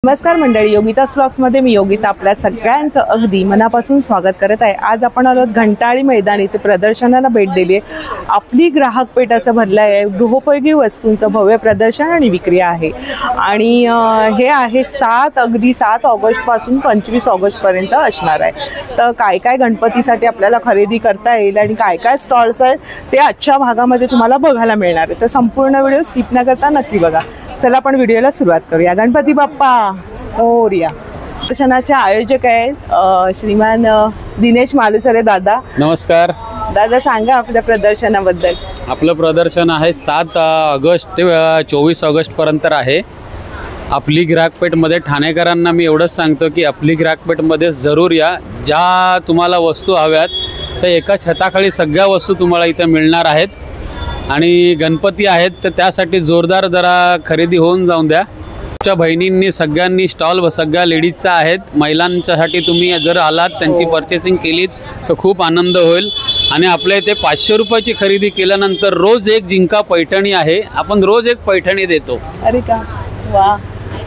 नमस्कार मंडळी, योगितास व्लॉग्समध्ये मी योगिता आपल्या सगळ्यांचं अगदी मनापासून स्वागत करत आहे। आज आपण आलो घंटाळी मैदान इथे प्रदर्शनाला भेट दिली आहे। आपली ग्राहक पेठ असं भरलं आहे। गृहोपयोगी वस्तूंचं भव्य प्रदर्शन आणि विक्री आहे आणि हे आहे 7 ऑगस्ट पासून 25 ऑगस्ट पर्यंत असणार आहे। तर काय काय गणपतीसाठी आपल्याला खरेदी करता येईल आणि काय काय स्टॉल्स आहेत ते आजच्या भागामध्ये तुम्हाला बघायला मिळणार आहे। तर संपूर्ण व्हिडिओ स्किप न करता नक्की बघा। चला आपण व्हिडिओला सुरुवात करूया। गणपती बाप्पा मोरया। प्रदर्शनाचे आयोजक आहेत श्रीमान दिनेश मालुसरे दादा। नमस्कार दादा, सांगा आपल्या प्रदर्शनाबद्दल। आपलं प्रदर्शन आहे 7 ऑगस्ट ते 24 ऑगस्ट पर्यंत आहे। आपली ग्राहकपेठमध्ये ठाणेकरांना मी एवढंच सांगतो की आपली ग्राहकपेठमध्ये जरूर या। ज्या तुम्हाला वस्तू हव्यात तर एका छताखाली सगळ्या वस्तू तुम्हाला इथे मिळणार आहेत आणि गणपती आहेत तर त्यासाठी जोरदार जरा खरेदी होऊन जाऊन द्या। तुमच्या बहिणींनी सगळ्यांनी स्टॉल सगळ्या लेडीजचा आहेत। महिलांच्यासाठी तुम्ही जर आलात त्यांची परचेसिंग केलीत तर खूप आनंद होईल। आणि आपल्या इथे 500 रुपयाची खरेदी केल्यानंतर रोज एक जिंका पैठणी आहे। आपण रोज एक पैठणी देतो। अरे का वा।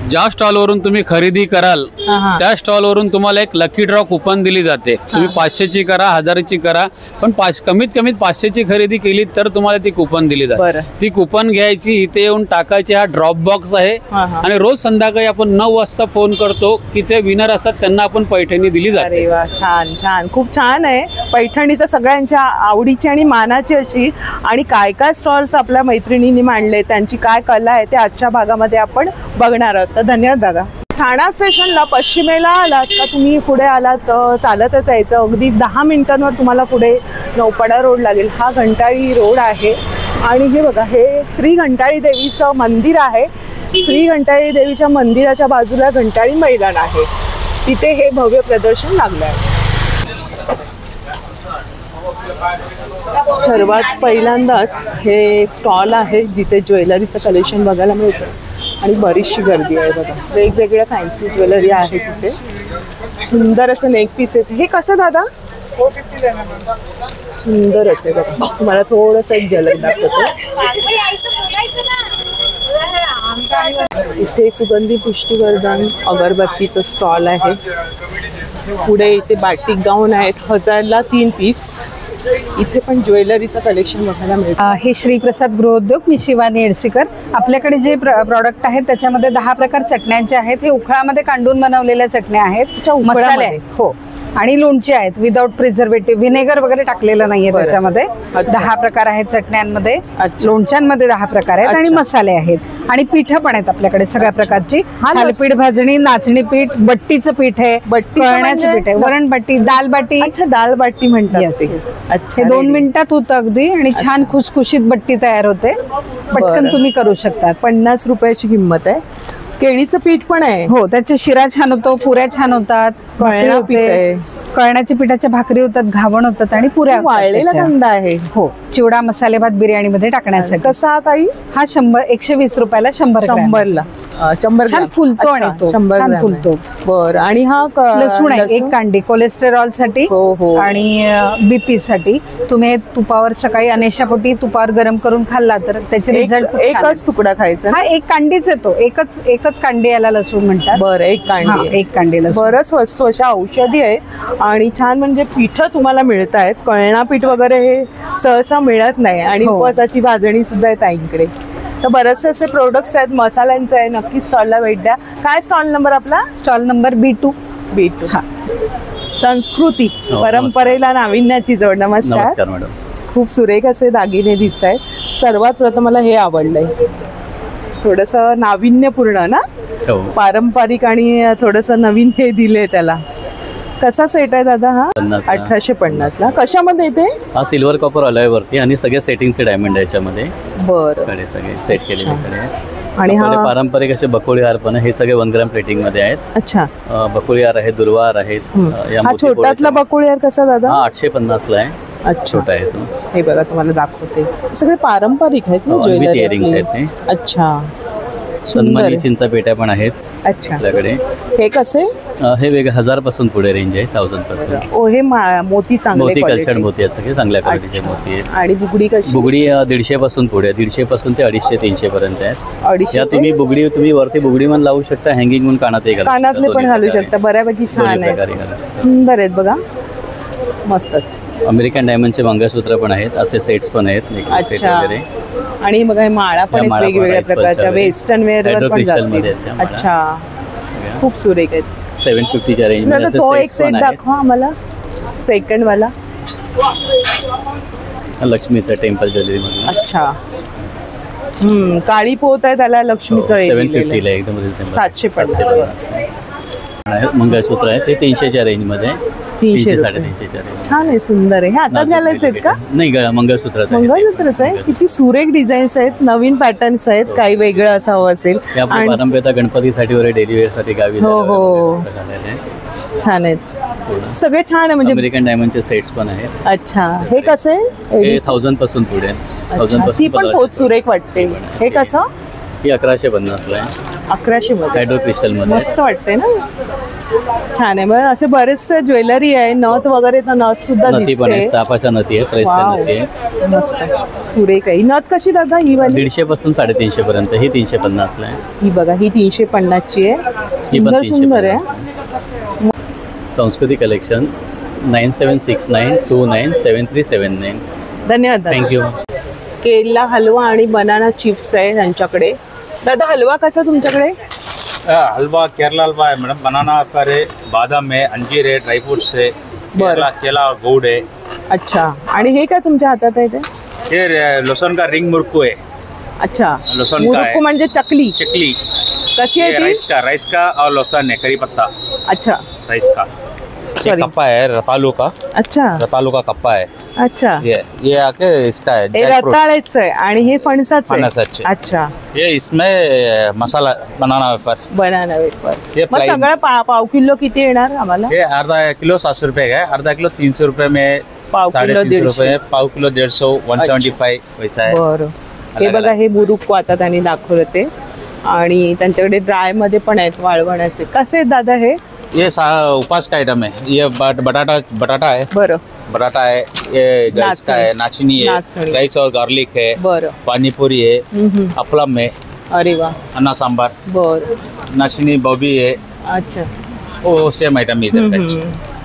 ज्या स्टॉलवरून तुम्ही खरेदी कराल त्या स्टॉलवरून तुम्हाला एक लकी ड्रॉ कुपन दिली जाते। तुम्ही 500ची करा 1000ची करा पण कमीत कमी 500ची खरेदी केली तर तुम्हाला ती कुपन दिली जाते। ती कुपन घ्यायची, इथे येऊन टाकायची। हा ड्रॉप बॉक्स आहे आणि रोज संध्याकाळी आपण 9 वाजता फोन करतो की ते विनर असतात त्यांना आपण पैठणी दिली जाते। अरे वा, छान छान, खूप छान आहे। पैठणी तर सगळ्यांच्या आवडीची आणि मानाची अशी। आणि काय काय स्टॉल्स आपल्या मैत्रिणींनी मांडले, त्यांची काय कला आहे ते आजच्या भागामध्ये आपण बघणार आहोत। तर धन्यवाद दादा। ठाणा स्टेशनला पश्चिमेला आलात का तुम्ही, पुढे आलात चालतच यायचं। अगदी 10 मिनिटांवर तुम्हाला पुढे नौपाडा रोड लागेल। हा घंटाळी रोड आहे आणि हे बघा, हे श्री घंटाळी देवीचं मंदिर आहे। श्री घंटाळी देवीच्या मंदिराच्या बाजूला घंटाळी मैदान आहे, तिथे हे भव्य प्रदर्शन लागलं आहे। सर्वात पहिल्यांदाच हे स्टॉल आहे जिथे ज्वेलरीचं कलेक्शन बघायला मिळतं आणि बरीचशी गर्दी आहे बघा। वेगवेगळ्या फॅन्सी ज्वेलरी आहे तिथे। सुंदर असं नेक पीसेस। हे कसं दादा? सुंदर असे बघा। तुम्हाला थोडंसं एक झलक दाखवतो। इथे सुगंधी पुष्टीवर्धन अगरबत्तीचं स्टॉल आहे। पुढे इथे बाटिक गाऊन आहेत, 1000ला 3 पीस। इथे पण ज्वेलरीचं कलेक्शन बघायला मिळतं। हे श्रीप्रसाद गृहोद्योग, मी शिवानी एडसीकर। आपल्याकडे जे प्रॉडक्ट आहेत त्याच्यामध्ये 10 प्रकार चटण्यांचे आहेत। हे उखळामध्ये कांडून बनवलेल्या चटण्या आहेत, मसाले आहेत हो, आणि लोणचे आहेत विदाउट प्रिझर्वेटिव्ह, व्हिनेगर वगैरे टाकलेलं नाहीये त्याच्यामध्ये। 10 प्रकार आहेत चटण्यांमध्ये, लोणच्यांमध्ये 10 प्रकार आहेत आणि मसाले आहेत आणि पीठ पण आहेत आपल्याकडे सगळ्या प्रकारची। थालीपीठ, भाजणी, नाचणी पीठ, बट्टीचं पीठ आहे, कळण्याचं पीठ आहे, वरण बट्टी, दाल बाटी। अच्छा, दाल बाटी म्हणतात ते। अच्छा, हे 2 मिनिटात होतं अगदी आणि छान खुसखुशीत बट्टी तयार होते। पटकन तुम्ही करू शकता। 50 रुपयाची किंमत आहे। केळीचं पीठ पण आहे हो, त्याचे शिरा छान होतो, पुऱ्या छान होतात, कळण्याच्या पिठाच्या भाकरी होतात, घावण होतात आणि पुऱ्या। वाळलेला कांदा आहे हो, चिवडा मसाले भात बिर्याणी मध्ये टाकण्यासाठी। कसा ताई? हा 120 रुपयाला 100 छान फुलतो आणि तो छान फुलतो। बरं, आणि हा लसूण आहे 1 कांडी कोलेस्टेरॉल साठी आणि बीपी साठी। तुम्ही तुपावर सकाळी अनेशापोटी तुपावर गरम करून खाल्ला तर त्याचे रिझल्ट। एकच तुकडा खायचा? हा 1 कांडीच येतो, एकच कांडी याला लसूण म्हणतात। बरं, 1 कांडी, 1 कांडी लसूण। बरंच वस्तू अशा औषधी आहेत आणि छान म्हणजे पीठ तुम्हाला मिळत आहेत। कळणा पीठ वगैरे हे सहसा मिळत नाही आणि उपवासाची भाजणी सुद्धा आहे ताईंकडे। तर बरेचसे असे प्रोडक्ट्स आहेत, मसाल्यांचे आहे। नक्की स्टॉलला भेट द्या। काय स्टॉल नंबर आपला? Stall number B2। हा, संस्कृती परंपरेला नाविन्याची जोड। नमस्कार मॅडम। खूप सुरेख असे दागिने दिसत आहेत। सर्वात प्रथम मला हे आवडलंय, थोडंसं नाविन्यपूर्ण ना, पारंपरिक आणि थोडंसं नवीन हे दिले त्याला। कसा सेट आहे दादा हा? 1850 ला। कशामध्ये येते? हा सिल्वर कॉपर अलॉय वरती आणि सगळे सेटिंगचे डायमंड आहे याच्यामध्ये। बरं, कडे सगळे सेट केलेले कडे। आणि हा पारंपरिक असे बकोळी हार पण हे सगळे 1 ग्रॅम प्लेटिंग मध्ये आहेत। अच्छा, बकोळी हार आहेत, दुर्वा हार आहेत। हा छोटातला बकोळी हार कसा दादा? हा 850 ला आहे। अच्छा, छोटा आहे तो। हे बघा तुम्हाला दाखवते, सगळे पारंपरिक आहेत ना ज्वेलरी इयरिंग्स आहेत ते। अच्छा, सन्मानी चिंचा पेट्या पण आहेत अच्छा, आपल्याकडे. हे कसे? हे वेगळे 1000 पासून पुढे रेंज आहे, 1000 पासून. ओ हे मोती चांगले मोती quality. कल्चर्ड मोती असं की चांगल्या क्वालिटीचे अच्छा. मोती आहेत. आणि बुगडी कशी? बुगडी 150 पासून पुढे, 150 पासून ते 250-300 पर्यंत आहेत. 250 या तुम्ही बुगडी तुम्ही वरती बुगडी पण लावू शकता, हँगिंग म्हणून कानातही घालू शकता. कानातले पण दोन्ही घालू प्रकारे. शकता, बऱ्यापैकी छान दोन्ही आहेत, प्रकारे घालू. सुंदर आहेत बघा, मस्तच. अमेरिकन डायमंडचे मंगळसूत्र पण आहेत, असे सेट्स पण आहेत, नेकलेस सेट अच्छा. वगैरे. आणि बघा हे माळा पण या आहेत माळा पण वेगवेगळ्या rice प्रकारच्या, pulsar आहेत. वेस्टर्न वेअर वर Hydro पण crystal मध्ये जातील. आहेत त्या माळा. अच्छा, खूप सुरेख आहेत. 750च्या रेंज दादा, मध्ये असे तो एक सेट्स सेट पण आहेत. दाखवा आम्हाला, सेकंड वाला. हा लक्ष्मीचा टेम्पल ज्वेलरी मध्ये. अच्छा, काळी पोत आहे त्याला लक्ष्मीचं हे दिलेलं 750 ला आहे. एकदम reasonable. 750. आहे. मंगळसूत्र आहे ते 300च्या रेंज मध्ये, 300 रुपये. 300-350च्या रेंज. छान आहे, सुंदर आहे. हे हातात घालायचे आहेत का? नाही मंगळसूत्र मंगळसूत्रच आहे. किती सुरेख डिझाईन्स आहेत, नवीन पॅटर्न्स आहेत, काही वेगळं असं हवं असेल. आणि पारंपरिक गणपतीसाठी वगैरे डेली वेअर साठी गावी हो, हो. झालेले आहेत. छान आहेत, सगळे छान आहे म्हणजे. अमेरिकन डायमंडचे सेट्स पण आहेत. अच्छा, हे कसे? हे 1000 पासून पुढे, 1000 अच्छा, पासून ती पण पोत सुरेख वाटते. हे कसं? ही 1150 ला आहे. 1100 मध्ये. हायड्रो क्रिस्टल मध्ये. मस्त वाटते ना, छान आहे. बरं, असे बरेचसे ज्वेलरी आहे, नथ वगैरे, तर नथ सुद्धा नथी पण दिसते. आहेत, चापाच्या नथी आहेत, प्रेसच्या वाव. नथी आहेत. मस्त सुरेख आहे. ही नथ कशी दादा? ही वाली 150 पासून 350 पर्यंत, ही 350 ला आहे. ही बघा, ही 350 ची आहे. ही पण सुंदर 350 सुंदर ला आहे. आहे. संस्कृती कलेक्शन 9769297379. धन्यवाद दादा. थँक्यू. केरला हलवा आणि बनाना चिप्स आहे त्यांच्याकडे. दादा, हलवा कसा तुमच्याकडे? हलवा केरला हलवा है मैडम, बनाना वेफर है, बादाम है, अंजीर है, ड्राई फ्रूट्स है, केला केला और गुड़ है. अच्छा, आणि हे काय तुमच्या हातात आहे ते? ये लहसुन का रिंग मुरकू है, अच्छा, लसूण का मुरुक्कू आहे. म्हणजे चकली. चकली. कशी ये आहे ती? राइस का और लहसुन है, करी पत्ता अच्छा राइस का. ये Sorry. कप्पा है रतालू का, अच्छा रतालू का कप्पा है. अच्छा, ये आके इसका है हे ड्राई फ्रूट. रताळेच आहे आणि हे फणसाचं फणसाचे. आहे. अच्छा, ये इसमें मसाला बनाना वेफर. Banana wafer. हे मग plain. सगळं पाव किलो किती येणार आम्हाला? ये आधा किलो 700 रुपये का है, आधा किलो 300 रुपये में, पाव किलो 350 150. रुपये, पाव किलो 150, 175 वैसा है. बरं, हे अलग बघा, हे मुरुक्कू आता त्यांनी दाखवलं ते. आणि त्यांच्याकडे ड्राय मध्ये पण आहेत वाळवण्याचे. कसे आहेत दादा हे? ये उपास का आइटम है. ये बटाटा है, बरं बटाटा है, ये गैस का है, नाचनी है, नाचणी. राइस और गार्लिक है, बरं. पानीपुरी है, अपलम है, अरे वा, अन्ना सांबार, बरं. नाचनी बॉबी है. अच्छा, वो सेम आइटम इधर का.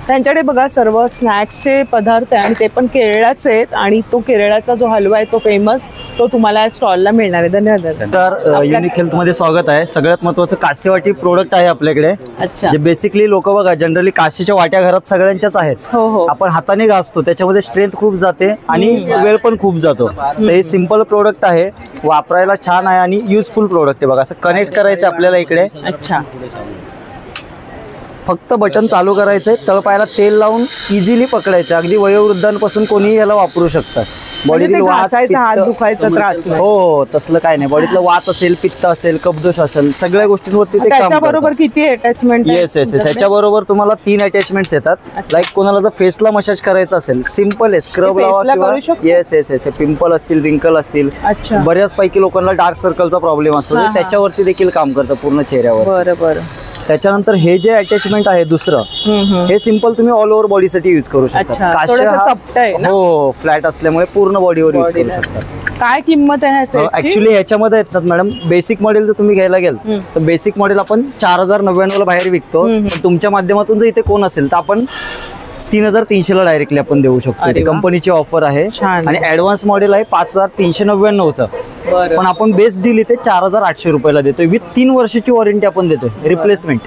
त्यांच्याकडे बघा सर्व स्नॅक्सचे पदार्थ आहे आणि ते पण केरळाचे आहेत. आणि तो केरळाचा जो हलवा आहे तो फेमस, तो तुम्हाला या स्टॉलला मिळणार आहे. धन्यवाद दादा. तर युनिक हेल्थमध्ये स्वागत आहे. सगळ्यात महत्त्वाचं कासेवाटी प्रोडक्ट आहे आपल्याकडे, अच्छा, जे बेसिकली लोक बघा जनरली काशीच्या वाट्या घरात सगळ्यांच्याच आहेत. हो हो. आपण हाताने घासतो, त्याच्यामध्ये स्ट्रेंथ खूप जाते आणि वेळ पण खूप जातो. तर हे सिम्पल प्रोडक्ट आहे, वापरायला छान आहे आणि युजफुल प्रोडक्ट आहे. बघा, असं कनेक्ट करायचं आपल्याला इकडे, अच्छा, फक्त बटन चालू करायचंय, तळपायाला तेल लावून इझिली पकडायचं. अगदी वयोवृद्धांपासून कोणीही याला वापरू शकतात. म्हणजे ते बॉडीतील वात, घासायचा, हात पित्त- दुखायचा त्रास नाही. हो हो, तसलं काय नाही. बॉडीतलं वात असेल, पित्त असेल, कपदोष असेल, सगळ्या गोष्टींवरती ते काम त्याच्याबरोबर करतं. किती अटॅचमेंट? येस येस येस, ह्याच्याबरोबर तुम्हाला 3 अटॅचमेंट्स येतात. लाईक कोणाला जर फेसला मसाज करायचा असेल, सिम्पल आहे, स्क्रब ते लावा face ला किंवा करू शकतो? येस येस येस, पिंपल असतील, रिंकल असतील, अच्छा. बऱ्याचपैकी लोकांना डार्क सर्कलचा प्रॉब्लेम असतो, हा, तर हा. त्याच्यावरती देखील काम करतं पूर्ण चेहऱ्यावर. बरं बरं. त्याच्यानंतर हे जे अटॅचमेंट आहे दुसरं, हे सिंपल तुम्ही ऑल ओव्हर बॉडीसाठी यूज करू अच्छा, शकता. थोडंसं हा- चपटं आहे ना? हो, फ्लॅट असल्यामुळे पूर्ण बॉडीवर यूज करू Body ला. शकता. काय किंमत आहे ह्या सेटची? ऍक्च्युली ह्याच्यामध्ये येतात मॅडम, बेसिक मॉडेल जर तुम्ही घ्यायला गेल तर बेसिक मॉडेल आपण 4099 ला बाहेर विकतो. पण तुमच्या माध्यमातून जर इथे कोण असेल तर आपण 3300 ला डायरेक्टली आपण देऊ शकतो. अरे ती वा. कंपनीची ऑफर आहे. छान. आणि ऍडव्हान्स मॉडेल आहे 5399चं, बरं. पण आपण बेस्ट डील इथे 4800 रुपयाला देतोय. विथ 3 वर्षाची वॉरंटी आपण देतोय, रिप्लेसमेंट.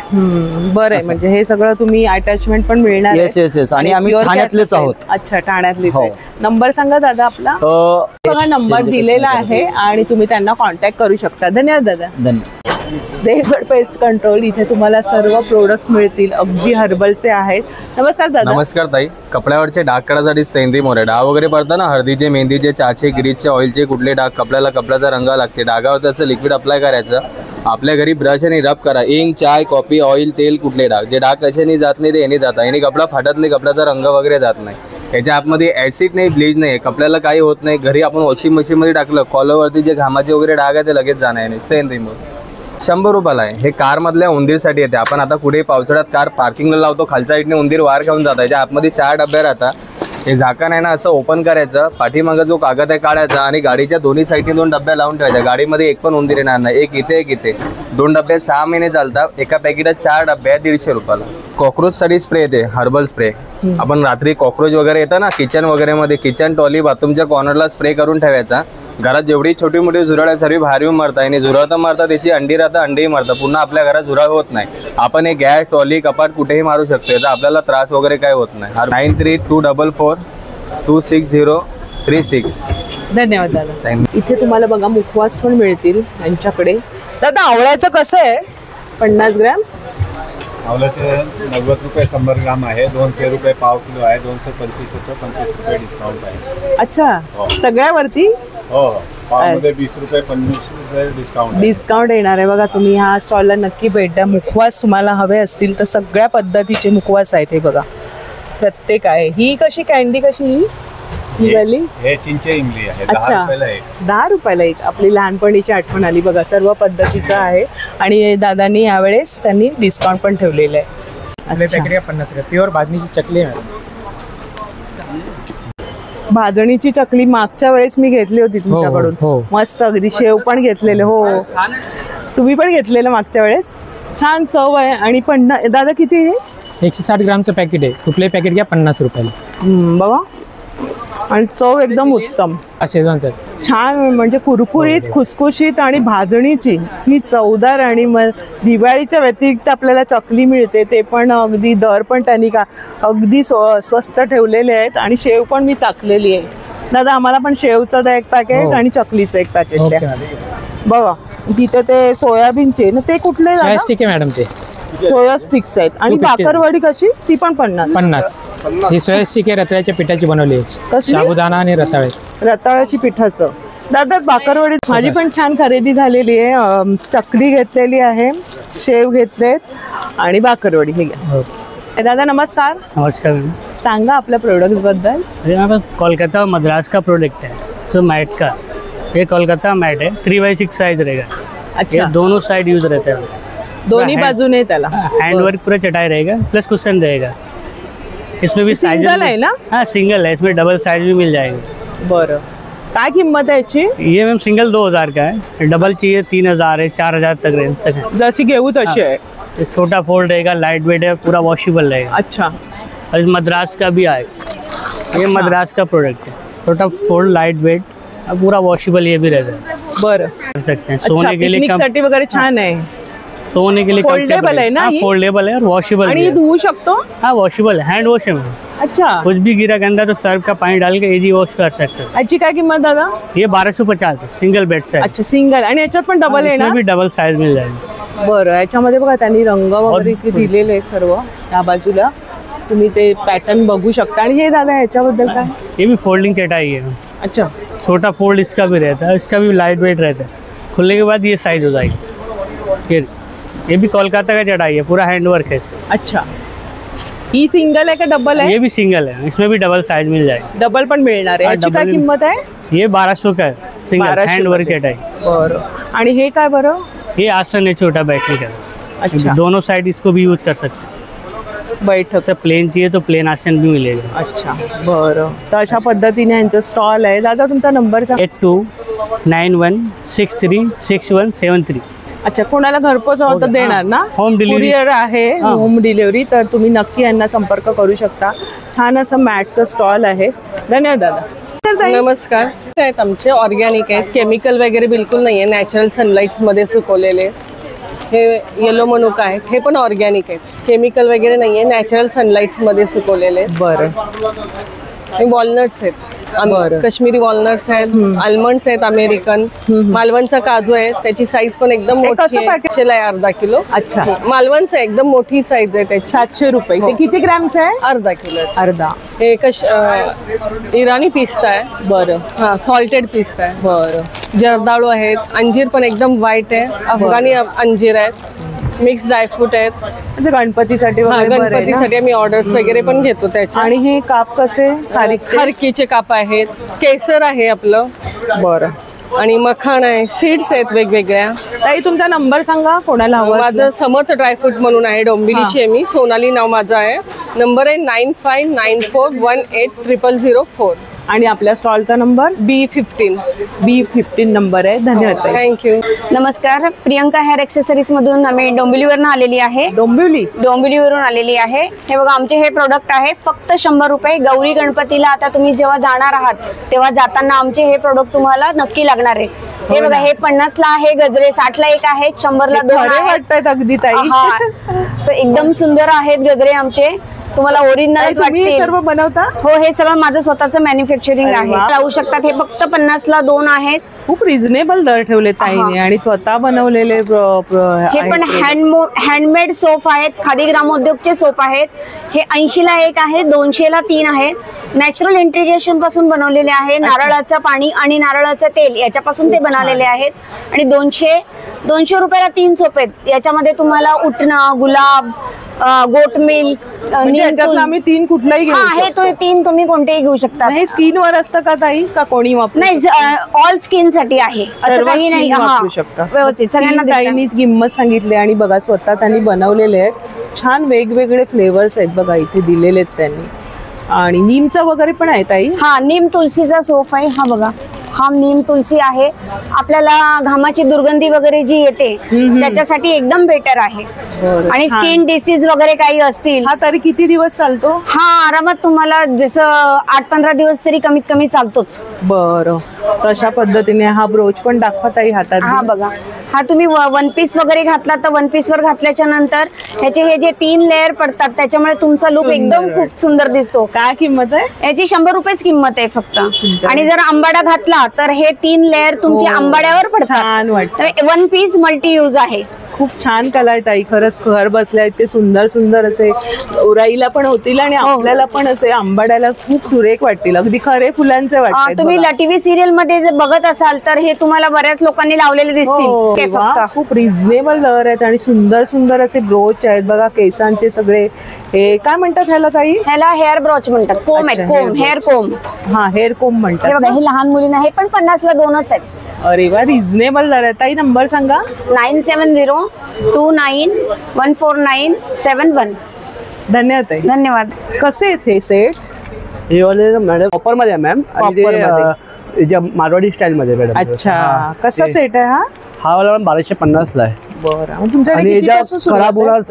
बरं आहे, म्हणजे हे सगळं तुम्ही अटॅचमेंट पण मिळणार आहे. Yes, yes, yes. आणि आम्ही pure ठाण्यातलेच cash असेल. आहोत. अच्छा, ठाण्यातलेच हो. आहे. नंबर सांगा दादा आपला. बघा, नंबर दिलेला आहे आणि तुम्ही त्यांना कॉन्टॅक्ट करू शकता. धन्यवाद दादा. धन्यवाद. देहगड पेस्ट कंट्रोल, इथे तुम्हाला सर्व प्रोडक्ट्स मिळतील, अगदी हर्बलचे आहेत. नमस्कार दादा. नमस्कार ताई. कपड्यावरचे डाग काढायसाठी सेंद्रिय मोरे, डाग वगैरे पडतात ना, हळदीचे, मेहंदीचे, चहाचे, ग्रीजचे, ऑइलचे, कुठले डाग कपड्याचा रंग लागते, डागावर त्याचं लिक्विड अप्लाय करायचं. आपल्या घरी ब्रश आणि रब करा. इंक, चाय, कॉफी, ऑइल, तेल, कुठले डाग, जे डाग कशाने जात नाही ते याने जातात. याने कपडा फाटत नाही, कपड्याचा रंग वगैरे जात नाही. याच्या आतमध्ये ॲसिड नाही, ब्लीच नाही, कपड्याला काही होत नाही. घरी आपण वॉशिंग मशीनमध्ये टाकलं, कॉलरवरती जे घामाचे वगैरे डाग आहे ते लगेच जाणार नाही. स्टेन रिमूव्ह. 100 रुपयाला आहे. हे कार मधल्या उंदीरसाठी येते. आपण आता कुठे पावसाळ्यात कार पार्किंगला लावतो, खालच्या साईडने उंदीर वार खाऊन जातात. याच्या आतमध्ये 4 डब्बे राहतात. हे झाकण आहे ना असं ओपन करायचं, पाठीमागं जो कागद आहे काढायचा आणि गाडीच्या दोन्ही साईडने 2 डब्या लावून ठेवायच्या. गाडीमध्ये एक पण उंदीर येणार नाही. एक इथे एक इथे. 2 डब्बे 6 महिने चालतात. एका पॅकेटात 4 डब्बे आहे 150 रुपयाला. कॉक्रोचसाठी स्प्रे येते, हर्बल स्प्रे. आपण रात्री कॉक्रोच वगैरे येतं ना किचन वगैरे मध्ये, किचन ट्रॉली बाथरूमच्या कॉर्नरला स्प्रे करून ठेवायचा. घरात जेवढी छोटी मोठी झुरळ आहे सर्व बाहेर येऊन मरतात. आणि झुरळ तर मरतात, त्याची अंडी राहतात, अंडीही मरतात. पुन्हा आपल्या घरात झुरळ होत नाही. आपण हे गॅस ट्रॉली कपाट कुठेही मारू शकतो. याचा आपल्याला त्रास वगैरे काय होत नाही. 9324426036. धन्यवाद दादा. इथे तुम्हाला बघा मुखवास पण मिळतील यांच्याकडे. दादा आवळ्याचं कसं आहे? 50 ग्रॅम आवळ्याचे 90 रुपये 100 ग्राम आहे. 200 रुपये पाव किलो आहे. 225 रुपये 25 रुपये डिस्काउंट आहे. अच्छा, सगळ्यावरती हो, पावमध्ये 20 रुपये 25 रुपये डिस्काउंट येणार आहे. बघा तुम्ही ह्या स्टॉलला नक्की भेट द्या. मुखवास तुम्हाला हवे असतील तर सगळ्या पद्धतीचे मुखवास आहेत. हे बघा प्रत्येक आहे. ही कशी कॅन्डी कशी ही वाली? हे चिंचे इमली आहे. अच्छा, 10 रुपयाला एक. आपली लहानपणीची आठवण आली बघा. सर्व पद्धतीचं आहे आणि दादांनी यावेळेस त्यांनी डिस्काउंट पण ठेवलेलं आहे. पॅकेट 50 प्युअर भाजणीची चकली आहे. भाजणीची चकली मागच्या वेळेस मी घेतली होती तुमच्याकडून. मस्त अगदी. शेव पण घेतलेले. हो, तुम्ही पण घेतलेलं मागच्या वेळेस. छान चव आहे. आणि दादा किती आहे? 160 ग्रामचं पॅकेट आहे. कुठलंही पॅकेट घ्या 50 रुपयाला. बघा, आणि चव एकदम उत्तम. छान म्हणजे कुरकुरीत, खुसखुशीत आणि भाजणीची ही चवदार. आणि मग दिवाळीच्या व्यतिरिक्त आपल्याला चकली मिळते, ते पण अगदी दर पण त्यांनी अगदी स्वस्त ठेवलेले आहेत. आणि शेव पण मी चाकलेली आहे. दादा आम्हाला पण शेवचं द्या 1 पॅकेट आणि चकलीचं 1 पॅकेट द्या. बघा तिथे ते सोयाबीनचे ना, ते कुठले स्टिक आहे मॅडम? ते सोया स्टिक्स आहेत. आणि बाकरवडी कशी? ती पण 50. ही सोया स्टिक आहे, रताळ्याच्या पिठाची बनवली आहे. साबुदाणा आणि रताळ्याची पिठाचं. दादा बाकरवडी माझी पण छान खरेदी झालेली आहे. चकली घेतलेली आहे, शेव घेतलेत आणि बाकरवडी. हे घ्या. दादा नमस्कार. नमस्कार. सांगा आपल्या प्रोडक्ट बद्दल. कोलकाता मद्रास का प्रोडक्ट है, तो मैट का. ये कोलकाता मैट है, 3x6 साइज रहेगा. अच्छा, दोनों साइड यूज रहता है. दोनों बाजूने त्याला हैंड वर्क पूरा चटाई रहेगा, प्लस कुशन रहेगा. इसमें भी साइज है ना? हाँ सिंगल है. इसमें डबल साइज भी मिल जाएंगे. बरं, काय किंमत है याची? ये मैम सिंगल 2000 का है. डबल चाहिए 3000 है, 4000 तक रेंज तक है. जैसी घेऊ तशी है. छोटा फोल्ड रहेगा, लाइट वेट है, पूरा वॉशेबल रहेगा. अच्छा, और मद्रास का भी आएगा. ये मद्रास का प्रोडक्ट है. छोटा फोल्ड, लाइट वेट, पूरा वॉशेबल ये भी रहता है. बरं, कर सकते हैं. सोने के लिए पिकनिकसाठी वगैरह छान है. सोने के लिए फोल्डेबल है ना? फोल्डेबल है और वॉशेबल आणि धुवू शकतो. हाँ वॉशेबल है, हैंड वॉश है. अच्छा, कुछ भी गिरा गंदा तो सर्फ का पानी डाल के इजी वॉश कर सकते हैं. याची काय किंमत दादा? ये 1250 सिंगल बेड साइज. अच्छा, सिंगल. आणि याच्यात पण डबल आहे ना? इसमें भी डबल साइज मिल जाएगी. बरं, याच्यामध्ये बघा त्यांनी रंग वगैरे इथे दिलेले आहेत सर्व. या बाजूला तुम्ही ते पॅटर्न बघू शकता. आणि हे दादा याच्याबद्दल काय? ये भी फोल्डिंग चटाई है. अच्छा, छोटा फोल्ड इसका भी रहता है, इसका भी लाइट वेट रहता है. खुलने के बाद ये साइज हो जाएगी. ये भी कोलकाता का चटाई है, पूरा हैंड वर्क है. अच्छा, ही सिंगल है का डबल है? ये भी सिंगल है. इसमें भी डबल साइज मिल जाएगी. डबल पण मिळणार आहे. याची काय किंमत आहे? ये 1200 का है, सिंगल हैंड वर्क चटाई. बरं, आणि हे काय बरं? ये आसन है छोटा बैठने का. अच्छा, दोनों साइड इसको भी यूज कर सकते हैं. बैठक से प्लेन चाहिए तो प्लेन आसन भी मिलेगा. अच्छा, बरं. तर अशा पद्धतीने यांचं स्टॉल आहे. दादा तुमचा नंबर सांगा. 8291636173. अच्छा, कोणाला घरपोच हवं तर देणार ना? होम डिलिव्हरी कुरिअर आहे, होम डिलिव्हरी. तर तुम्ही नक्की यांना संपर्क करू शकता. छान असं मॅटचं स्टॉल आहे. धन्यवाद दादा. नमस्कार. आहेत आमचे ऑर्गॅनिक आहेत, केमिकल वगैरे बिलकुल नाही आहे. नॅचरल सनलाईट्समध्ये सुकवलेले. हे येलो मनुका आहेत, हे पण ऑर्गॅनिक आहेत. केमिकल वगैरे नाही आहे, नॅचरल सनलाईट्समध्ये सुकवलेले. बरं, हे वॉलनट्स आहेत, काश्मीरी वॉलनट्स आहेत, आल्मंड्स आहेत अमेरिकन. मालवणचा काजू आहे, त्याची साईज पण एकदम मोठी आहे. आहे अर्धा किलो. अच्छा, मालवणचं एकदम मोठी साईज आहे त्याची. 700 रुपये. ते किती ग्रॅमचं आहे? अर्धा किलो. अर्धा. हे इराणी पिस्ता आहे. बरं, हां सॉल्टेड पिस्ता आहे. बरं. जर्दाळू आहेत, अंजीर पण एकदम व्हाईट आहे, अफगाणी अंजीर आहेत, मिक्स ड्रायफ्रूट आहेत. गणपतीसाठी गणपतीसाठी आम्ही ऑर्डर्स वगैरे पण घेतो त्याचे. आणि हे काप कसे? खारकीचे काप आहेत, केसर आहे आपलं. बरं, आणि मखाण आहे, सीड्स आहेत वेगवेगळ्या. ताई तुमचा नंबर सांगा कोणाला हवं माझं समर्थ ड्रायफ्रूट म्हणून आहे, डोंबिवलीची आहे मी. सोनाली नाव माझं आहे. नंबर आहे 9594180004. आणि आपल्या स्टॉलचा नंबर B15 नंबर आहे. धन्यवाद ताई. थँक्यू. नमस्कार, प्रियंका हेअर एक्सेसरीज मधून आम्ही डोंबिवलीवरून आलेली आहे. डोंबिवलीवरून आलेली आहे. हे बघा आमचे हे प्रोडक्ट आहे फक्त 100 रुपये. गौरी गणपतीला आता तुम्ही जेव्हा जाणार आहात तेव्हा जाताना आमचे हे प्रोडक्ट तुम्हाला नक्की लागणार आहे. हे बघा हे 50 ला आहे गजरे, 60 ला एक आहे, 100 ला 2 वाटतात अगदी ताई. तर एकदम सुंदर आहेत गजरे आमचे, तुम्हाला ओरिजिनल वाटतील. सर्व बनवता? हो, हे सगळं माझं स्वतःचं मॅन्युफॅक्चरिंग आहे. लावू शकतात. हे फक्त 50 ला 2 आहेत. खूप रिझनेबल दर ठेवले ताईने आणि स्वतः बनवलेले. हे पण हँडमेड सोप आहेत, खादी ग्रामोद्योगचे सोप आहेत. हे 80 ला एक आहे, 200 ला 3 आहे. नॅचरल इंटिग्रेशन पासून बनवलेले आहे. नारळाचं पाणी आणि नारळाचं तेल याच्यापासून ते बनवलेले आहेत. आणि 200 रुपयाला 3 सोप आहेत. याच्यामध्ये तुम्हाला उटणं, गुलाब, गोट मिल्क, आम्ही 3 कुठलाही घेऊ हे तो 3 तुम्ही कोणतेही घेऊ शकता. हे स्किन वर असतं का ताई का कोणी वापरू? नाही, ऑल स्किन साठी आहे, असं काही नाही. वापरू शकता व्यवस्थित सगळ्यांना. ताईंनी किंमत सांगितली आणि बघा स्वतः त्यांनी बनवलेले आहेत. छान वेगवेगळे फ्लेवर्स आहेत बघा इथे दिलेले आहेत त्यांनी. आणि नीमचा वगैरे पण आहे ताई? हा, नीम तुलसीचा सोप आहे. हा बघा, हा नीम तुलसी आहे. आपल्याला घामाची दुर्गंधी वगैरे जी येते त्याच्यासाठी एकदम बेटर आहे. आणि स्किन डिसीज वगैरे काही असतील. हा तरी किती दिवस चालतो? हा आरामात तुम्हाला जसं 8-15 दिवस तरी कमीत कमी चालतोच. बरं, तशा पद्धतीने हा ब्रोच पण दाखवा ताई हातात. हा बघा, हा तुम्ही वन पीस वगैरे घातला तर वन पीस वर घातल्याच्या नंतर ह्याचे हे जे 3 लेअर पडतात त्याच्यामुळे तुमचा लुक एकदम खूप सुंदर दिसतो. काय किंमत आहे याची? 100 रुपयेच किंमत आहे फक्त. आणि जर आंबाडा घातला तर हे 3 लेअर तुमच्या आंबाड्यावर पडतात. छान वाटतं. वन पीस मल्टी यूज आहे. खूप छान कला आहे ताई. खरंच घर बसल्या ते सुंदर सुंदर असे उराईला पण होतील आणि आपल्याला पण असे आंबाड्याला खूप सुरेख वाटतील. अगदी खरे फुलांचे वाटतात. तुम्ही टीव्ही सिरियल मध्ये जर बघत असाल तर हे तुम्हाला बऱ्याच लोकांनी लावलेले दिसतील. खूप रिझनेबल दर आहेत आणि सुंदर सुंदर असे ब्रोच आहेत बघा केसांचे सगळे. हे काय म्हणतात ह्याला ताई? ह्याला हेअर ब्रोच म्हणतात. कोम आहे, कोम, हेअर कोम. हा, हेअर कोम म्हणतात. हे बघा, हे लहान मुलींना हे पण 50 ला 2च आहेत. अरे वा, रिझनेबल दर आहे ताई. नंबर सांगा. 97029497 धन्यवाद ताई. धन्यवाद. कसे आहेत हे सेट? हे वाले मॅडम कॉपर मध्ये आहे मॅम. आणि ते मारवाडी स्टाईल मध्ये मॅडम. अच्छा, कसा सेट आहे हा? हा वाला 1250 ला आहे. बरं, तुमच्याकडे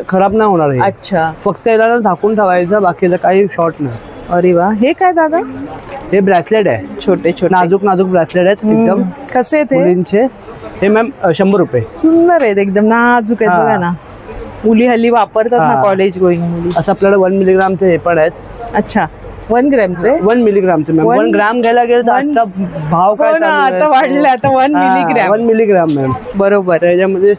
खराब नाही होणार. अच्छा, फक्त याला झाकून ठेवायचं, बाकीचं काही शॉर्ट नाही. अरे वा, हे काय दादा? हे ब्रेसलेट आहे, छोटे छोटे नाजूक ब्रेसलेट आहेत एकदम. कसे आहेत मुलींचे? हे मॅम 100 रुपये. सुंदर आहेत, एकदम नाजूक आहेत बघा ना. मुली हल्ली वापरतात ना, कॉलेज गोईंग मुली. असं आपल्याला 1 मिलीग्रामचे हे पण आहेत. अच्छा, 1 ग्रॅमचे? 1 मिलीग्रामचे मॅम. 1 ग्राम घ्यायला गेलं तर आजचा भाव काय आता वाढला, आता 1 मिलीग्राम. 1 milligram ma'am. बरोबर. त्याच्यामध्ये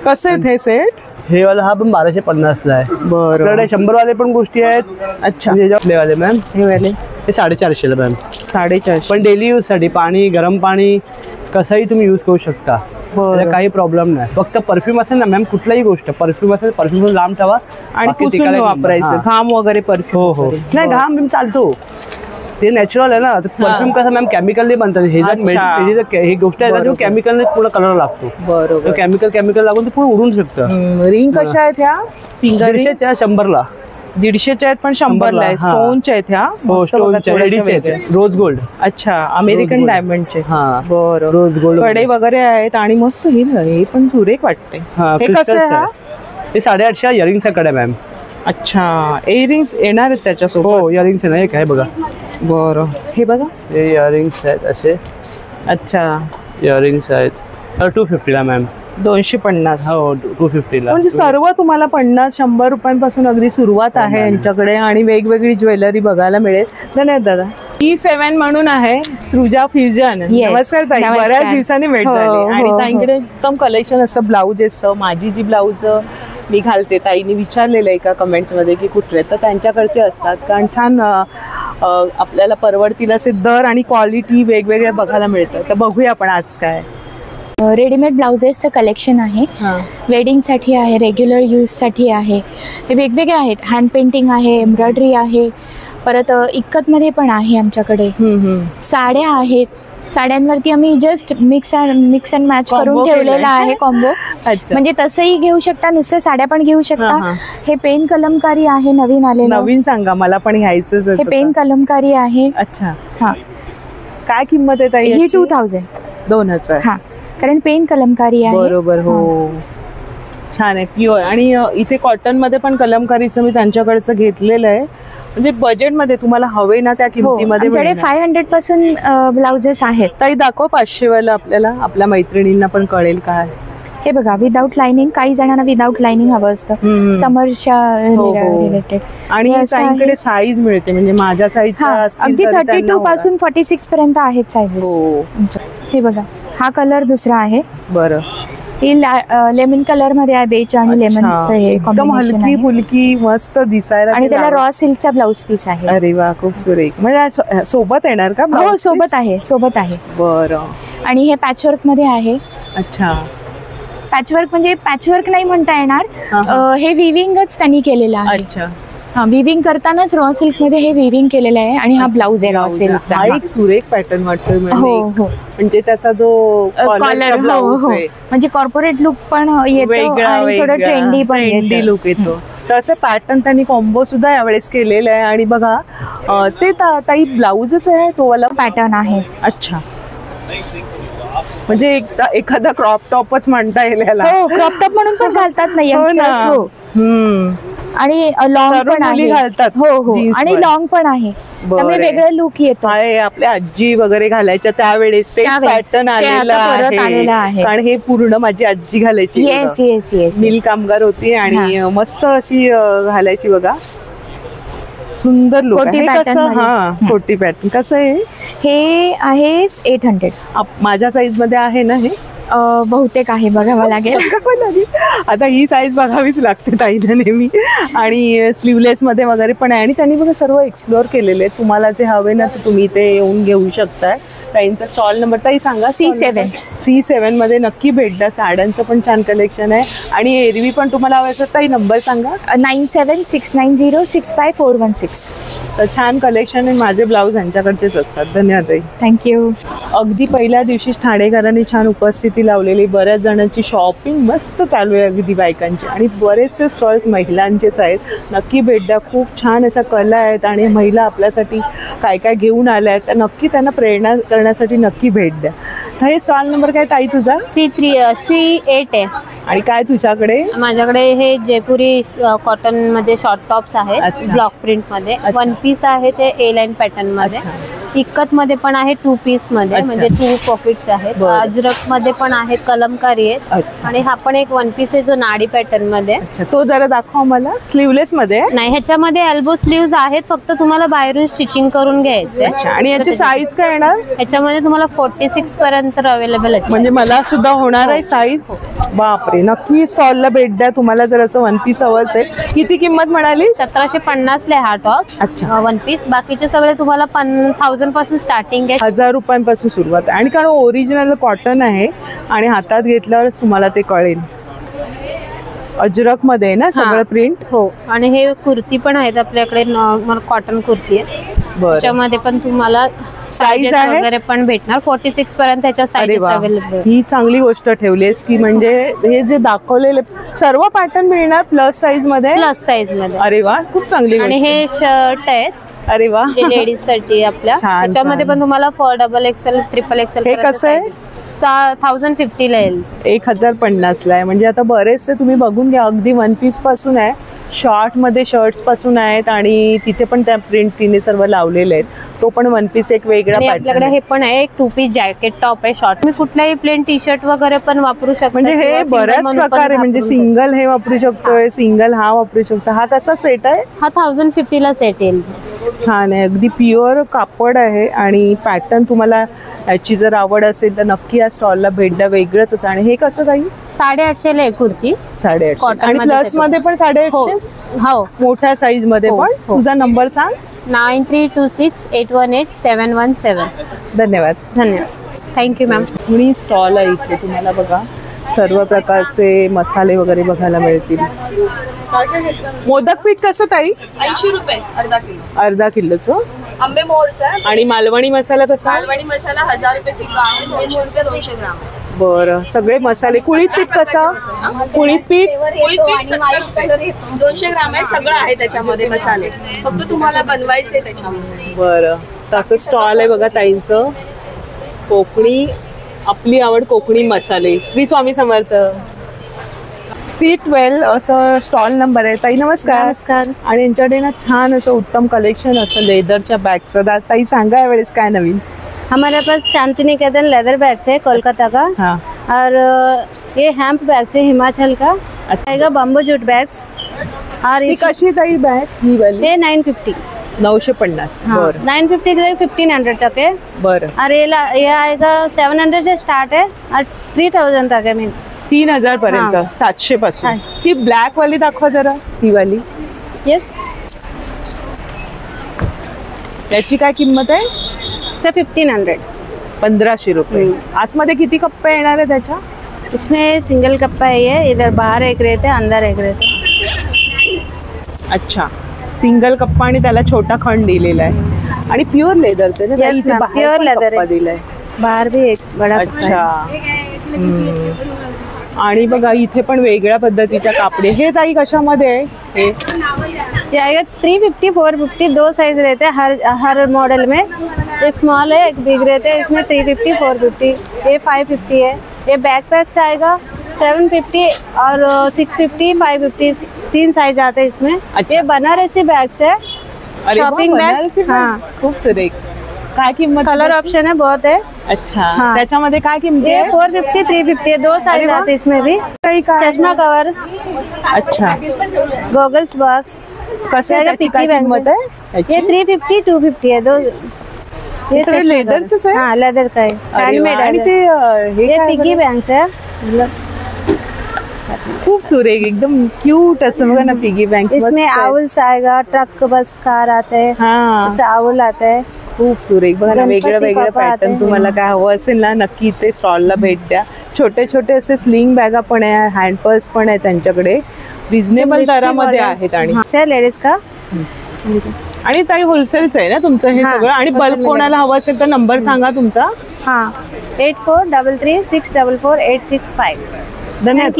कसं आहेत हे सेट? हे वाला हा पण 1250 ला आहे. बरं. 100 वाले पण गोष्टी आहेत. अच्छा, हे वाले मॅम. हे वाले हे 450 ला मॅम. 450. पण डेली यूज साठी पाणी, गरम पाणी कसंही तुम्ही यूज करू शकता. काही प्रॉब्लेम नाही. फक्त परफ्यूम असेल ना मॅम, कुठलाही गोष्ट परफ्यूम असेल, परफ्यूम लांब ठेवा आणि पुसून वापरायचं. घाम वगैरे परफ्यूम? हो. नाही, घाम चालतो, ते नॅचरल आहे ना. परफ्यूम कसं मॅम केमिकलने बनतात. हे जर ही गोष्ट आहे ना, केमिकलने पूर्ण कलर लागतो. बरोबर. केमिकल लागून ते पूर्ण उडून शकतं. रिंग कशा आहेत ह्या? 150च्या 100 ला. 150च्या आहेत पण 100 ला आहे. स्टोनच्या आहेत ह्या? Rose gold. अच्छा, अमेरिकन डायमंडचे. बरं. रोज गोल्ड कडे वगैरे आहेत आणि मस्त. हे पण सुरेख वाटते. हे कसं आहे? हे 850 इयरिंगचा कडे मॅम. अच्छा, इयरिंग्स येणार आहेत त्याच्यासोबत? हो, इयरिंग्स आहे. एक आहे बघा. बरं, हे बघा. हे इयरिंग्स आहेत असे. अच्छा, इयरिंग्स आहेत 250 ला मॅम. 250. हो, 250 ला. म्हणजे सर्व तुम्हाला 50-100 रुपयांपासून अगदी सुरुवात आहे यांच्याकडे आणि वेगवेगळी ज्वेलरी बघायला मिळेल. धन्यवाद दादा. E7 म्हणून आहे सृजा फ्युजन. नमस्कार ताई, बऱ्याच दिवसांनी भेट झाली. आणि ताईंकडे उत्तम कलेक्शन असतं ब्लाउजेसचं. माझी जी ब्लाउज मी घालते, ताईने विचारलेलं आहे का कमेंट्समध्ये की कुठले, तर त्यांच्याकडचे असतात. कारण छान आपल्याला परवडतील असे दर आणि क्वालिटी वेगवेगळ्या बघायला मिळतं. तर बघूया आपण आज काय. रेडीमेड ब्लाउजेसचं कलेक्शन आहे. वेडिंगसाठी आहे, रेग्युलर यूजसाठी आहे. हे वेगवेगळे आहेत. हँड पेंटिंग आहे, एम्ब्रॉयडरी आहे, परत इक्कतमध्ये पण आहे आमच्याकडे. साड्या आहेत, साड्यांवरती आम्ही जस्ट मिक्स अँड मॅच करून ठेवलेला आहे कॉम्बो. म्हणजे तसंही घेऊ शकता, नुसत्या साड्या पण घेऊ शकता. हे पेन कलमकारी आहे, नवीन आले. नवीन सांगा, मला पण घ्यायचं. हे पेन कलमकारी आहे. अच्छा, हा. काय किंमत आहे ताई? ही 2000. 2000. हा, कारण पेन कलमकारी आहे. बरोबर. हो, छान आहे, प्युअर. आणि इथे कॉटन मध्ये पण कलमकारीचं मी त्यांच्याकडचं घेतलेलं आहे. म्हणजे बजेटमध्ये तुम्हाला हवे ना त्या किमतीमध्ये. 500 पासून ब्लाउजेस आहेत. ताई दाखव 500 वाला, आपल्याला आपल्या मैत्रिणींना पण कळेल काय. हे बघा, विदाउट लाइनिंग. काही जणांना विदाउट लाइनिंग हवं असतं समरच्या रिलेटेड. आणि ताईंकडे साईज मिळते, म्हणजे माझ्या साईजच्या अगदी 32 पासून 46 पर्यंत आहेत साईजेस. हे बघा, हा कलर दुसरा आहे. बरं. ही लेमन कलर मध्ये आहे, बेच आणि लेमनचं हे कॉम्बिनेशन आहे. हलकी फुलकी मस्त दिसायला. आणि त्याला रॉ सिल्कचा ब्लाउज पीस आहे. अरे वा, खूप सुरेख. म्हणजे सोबत येणार का? हो, सोबत आहे. बरं. आणि हे पॅचवर्क मध्ये आहे. अच्छा, पॅचवर्क म्हणजे पॅचवर्क नाही म्हणता येणार, हे विविंगच त्यांनी केलेलं आहे. अच्छा, हा, विविंग करतानाच रॉ सिल्क मध्ये हे विविंग केलेलं आहे. आणि हा ब्लाउज आहे रॉ सिल्कचा. एक सुरेख पॅटर्न वाटतोय. हो, म्हणजे त्याचा जो कॉलर म्हणजे कॉर्पोरेट लुक पण येतो आणि थोडं ट्रेंडी पण लुक येतो. तर असं पॅटर्न त्यांनी कॉम्बो सुद्धा यावेळेस केलेलं आहे. आणि बघा, ते ताई ब्लाउजच आहे, तो वाला पॅटर्न आहे. अच्छा, म्हणजे एखादा क्रॉप टॉपच म्हणता येईल याला. हो, क्रॉप टॉप म्हणून पण घालतात ना यंगस्टर्स. हो, आणि लॉंग पण आहे. घालतात. हो, आणि लॉंग पण आहे, त्यामुळे वेगळं लुक येतो. आपल्या आजी वगैरे घालायच्या त्यावेळेस तेच पॅटर्न आलेला आहे. कारण हे पूर्ण माझी आजी घालायची. येस. मिल कामगार होती आणि मस्त अशी घालायची बघा. सुंदर लुक आहे. कसं कोटी पॅटर्न कसं आहे? हे आहे 800. माझ्या साईज मध्ये आहे ना हे? बहुतेक आहे, बघावं लागेल. आता ही साईज बघावीच लागते ताईला नेहमी. आणि स्लीवलेस मध्ये वगैरे पण आहे. आणि त्यांनी बघा सर्व एक्सप्लोअर केलेले. तुम्हाला जे हवे ना ते तुम्ही इथे येऊन घेऊ शकताय. ताईंचा स्टॉल नंबर ताई सांगा. C7 मध्ये नक्की भेट द्या. साड्यांचं पण छान कलेक्शन आहे. आणि एरवी पण तुम्हाला हवं असेल ताई नंबर सांगा. 9769065416. तर छान कलेक्शन आहे. माझे ब्लाऊज यांच्याकडचेच असतात. धन्यवाद ताई. थँक्यू. अगदी पहिल्या दिवशीच ठाणेकरांनी छान उपस्थिती लावलेली. बऱ्याच जणांची शॉपिंग मस्त चालू आहे अगदी बायकांची. आणि बरेचसे स्टॉल्स महिलांचेच आहेत. नक्की भेट द्या. खूप छान अशा कला आहेत आणि महिला आपल्यासाठी काय काय घेऊन आल्या आहेत. तर नक्की त्यांना प्रेरणा करण्यासाठी नक्की भेट द्या. तर हे स्टॉल नंबर काय ताई तुझा? C8 आहे. आणि काय तुझ्याकडे? माझ्याकडे हे जयपुरी कॉटन मध्ये शॉर्ट टॉप्स आहेत, ब्लॉक प्रिंट मध्ये. 1 पीस आहे ते A लाईन पॅटर्न मध्ये. इक्कत मध्ये पण आहे 2 पीस मध्ये, म्हणजे 2 पॉकेट्स आहेत. अजरक मध्ये पण आहेत, कलमकारी आहेत. आणि हा पण एक 1 पीस आहे जो नाडी पॅटर्न मध्ये. तो जरा दाखव मला. स्लीवलेस मध्ये नाही, ह्याच्यामध्ये एल्बो स्लीव्स आहेत, फक्त तुम्हाला बाहेरून स्टिचिंग करून घ्यायचे. आणि याची साईज काय येणार? ह्याच्यामध्ये तुम्हाला 46 पर्यंत अवेलेबल आहे. म्हणजे मला सुद्धा होणार आहे साईज. बापरे, नक्की स्टॉलला भेट द्या तुम्हाला जर असं 1 पीस हवं असेल. किती किंमत म्हणाली? 1750 ला हा टॉप. अच्छा, 1 पीस. बाकीचे सगळे तुम्हाला 1000 पासून स्टार्टिंग आहे. 1000 रुपयांपासून सुरुवात आहे. आणि कारण ओरिजिनल कॉटन आहे आणि हातात घेतल्यावर तुम्हाला ते कळेल. अजरक मध्ये ना सगळं प्रिंट. हो, आणि हे कुर्ती पण आहेत आपल्याकडे, नॉर्मल कॉटन कुर्ती आहे. त्याच्यामध्ये पण तुम्हाला साईज वगैरे पण भेटणार. 46 पर्यंत त्याच्या साईजेस अवेलेबल. ही चांगली गोष्ट ठेवलीस की म्हणजे हे जे दाखवलेले सर्व पॅटर्न मिळणार प्लस साईज मध्ये. अरे वा, खूप चांगली. आणि हे शर्ट आहेत. अरे वा, लेडीज साठी आपल्या. त्याच्यामध्ये पण तुम्हाला XXL, XXL. हे कसं आहे? 1050 ला येईल. 1050 ला आहे. म्हणजे आता बरेचसे तुम्ही बघून घ्या. अगदी 1 पीस पासून आहे, शॉर्ट मध्ये शर्ट्स पासून आहेत. आणि तिथे पण त्या प्रिंट तिने सर्व लावलेले आहेत. तो पण 1 पीस एक वेगळा पॅटर्न. आपल्याकडे हे पण आहे, एक 2 पीस जॅकेट टॉप आहे शॉर्ट. मी कुठलाही प्लेन टी शर्ट वगैरे पण वापरू शकतो. म्हणजे हे बऱ्याच प्रकारे, म्हणजे सिंगल हे वापरू शकतोय, सिंगल हा वापरू शकतो. हा कसा सेट आहे? हा 1050 ला सेट येईल. छान आहे. अगदी प्युअर कापड आहे. आणि पॅटर्न तुम्हाला याची जर आवड असेल तर नक्की या स्टॉलला भेट द्या. वेगळंच असं. आणि हे कसं काही? 850 ला आहे कुर्ती. 850. आणि प्लस मध्ये पण 850. हो, मोठ्या साईज मध्ये पण. तुझा नंबर सांग. 9326818717. धन्यवाद. Thank you ma'am. मी स्टॉल आहे इथे. तुम्हाला बघा सर्व प्रकारचे मसाले वगैरे बघायला मिळतील. मोदक पीठ कसं ताई? 80 रुपये अर्धा किलो. अर्धा किलोचं. आंबे मोहरचा आहे. आणि मालवणी मसाला कसा? मालवणी मसाला 1000 रुपये किलो आहे, 200 रुपये 200 ग्राम आहे. बरं, सगळे मसाले. कुळीत पीठ कसं? कुळीत पीठ 200 ग्राम आहे, सगळं आहे त्याच्यामध्ये मसाले, फक्त तुम्हाला बनवायचे त्याच्यामध्ये. बरं, तसं स्टॉल आहे बघा ताईंचं. कोकणी, आपली आवड कोकणी मसाले. श्री स्वामी समर्थ. C12 असं स्टॉल नंबर आहे. ताई नमस्कार. नमस्कार. आणि यांच्याकडे ना छान असं उत्तम कलेक्शन असतं लेदरच्या बॅगचं. ताई सांगा यावेळेस काय नवीन? हमारे pass Shanti Niketan leather bags है कोलकाता का। हाँ। और ये हेम्प बैग्स है हिमाचल का। आएगा बम्बू जूट बैग्स। और कशी ताई बैग ही वाली? ये 950 950। बरं, 950 से 1500 तक है। बरं, और ये आएगा 700 से स्टार्ट है और 3000 तक है। 3000 पर्यंत। 700 पासून। ती ब्लॅक वाली दाखवा जरा, ती वाली। यस, याची काय किंमत आहे? इसका 1500। 1500 रुपये। आतमध्ये किती कप्पे येणार आहे त्याच्या? इसमें सिंगल कप्पा है ये, इधर बाहर एक रेत है, अंदर एक रेत है। अच्छा, सिंगल कप्पा आणि त्याला छोटा खंड दिलेला आहे आणि प्युअर लेदरचं ना? Yes, ma'am, pure leather है। दिलाय बाहर भी एक बड़ा कप्पा अच्छा। आणि बघा इथे पण वेगळ्या पद्धतीच्या कापडी. हे ताई कशामध्ये आहे? हे ये आएगा 350 450, दो साइज रहते हैं हर मॉडल में। एक स्मॉल है, एक बिग रहते हैं। इसमें 350 450, ये 550 है। ये बैक पैक्स आएगा 750 और 650 550, 3 साइज आते हैं इसमें। ये बनारसी बैग्स है, शॉपिंग बैग्स। हाँ, खूप सुरेख. काय किंमत? कलर ऑप्शन है, बहुत है। अच्छा, त्याच्यामध्ये काय किंमत ये आहे? 450 350 है, दो साइज आते हैं इसमें भी। चश्मा कवर। अच्छा, गॉगल्स बॉक्स। कसे त्याची काय किंमत आहे? ये 350 250 है, दो। ये सगळं लेदरचंच आहे? हाँ, लेदर का है, हैंडमेड है। आणि ते ये पिगी बैंक्स है। खूप सुरेख, एकदम क्यूट असं बघा ना पिगी बँक. इसमें आउल्स आएगा, ट्रक बस कार आते हैं। हाँ, इससे आउल आता है। खूप सुरेख बघा ना. वेगळं वेगळं पॅटर्न. तुम्हाला काय हवं असेल ना, नक्की इथे स्टॉलला भेट द्या. छोटे छोटे असे स्लिंग बॅगा पण आहे, हँड पर्स पण आहे त्यांच्याकडे. रिझनेबल दरामध्ये आहेत. आणि लेडीज का आणि ताई होलसेलच आहे ना तुमचं हे सगळं? आणि बल्क कोणाला हवं असेल तर नंबर सांगा तुमचा. हाँ, 8433644865। धन्यवाद.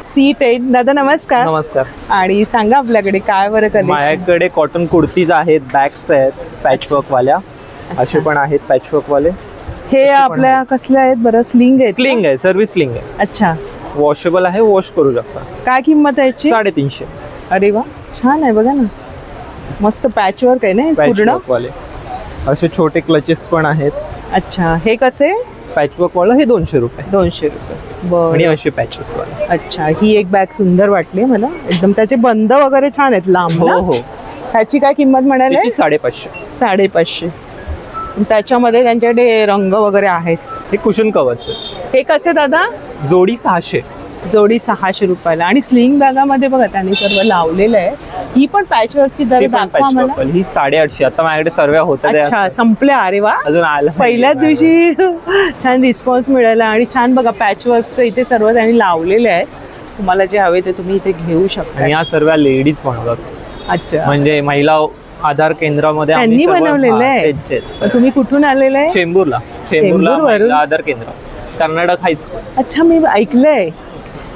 C10 दादा नमस्कार. नमस्कार. आणि सांगा आपल्याकडे काय बरं कलेक्शन? माझ्याकडे कॉटन कुर्तीज आहेत, बॅग्स आहेत पॅचवर्क वाल्या, असे पण आहेत पॅचवर्क वाले. हे आपल्या कसल्या आहेत बरं? स्लिंग आहे? स्लिंग आहे, सर्व्हिस स्लिंग आहे. अच्छा, वॉशेबल आहे, वॉश करू शकता. काय किंमत आहे याची? 350. अरे वा, छान आहे बघा ना, मस्त पॅचवर्क आहे ना पूर्ण. पॅचवर्क वाले असे छोटे क्लचेस पण आहेत. अच्छा, हे कसे? पॅचवर्क वाला हे 200 रुपये. 200 रुपये. आणि बरं. असे पॅचेस वाले. अच्छा, ही एक बॅग सुंदर वाटली मला एकदम. त्याचे बंद वगैरे छान आहेत, लांब. हो हो. ह्याची काय किंमत म्हणाले? 550. 550. त्याच्यामध्ये त्यांच्याकडे रंग वगैरे आहेत. हे कुशन कवर्स आहे. हे कसे दादा? जोडी 600. जोडी 600 रुपयाला. आणि स्लिंग बॅगामध्ये बघा त्यांनी सर्व लावलेलं आहे. ही पण पॅचवर्कची जर दाखवा मला. ही 850. आता माझ्याकडे सर्व होतं. अच्छा, संपल्या? अरे वा, अजून आलं. पहिल्याच दिवशी छान रिस्पॉन्स मिळाला. आणि छान बघा पॅचवर्कचं इथे सर्व त्यांनी लावलेलं आहे. तुम्हाला जे हवे ते तुम्ही इथे घेऊ शकता. आणि या सर्व लेडीज बनवतात. अच्छा, म्हणजे महिला आधार केंद्रामध्ये त्यांनी बनवलेलं आहे. तुम्ही कुठून आलेलं आहे? चेंबूरला. महिला आधार केंद्र, कर्नाटक हायस्कूल. अच्छा, मी ऐकलंय.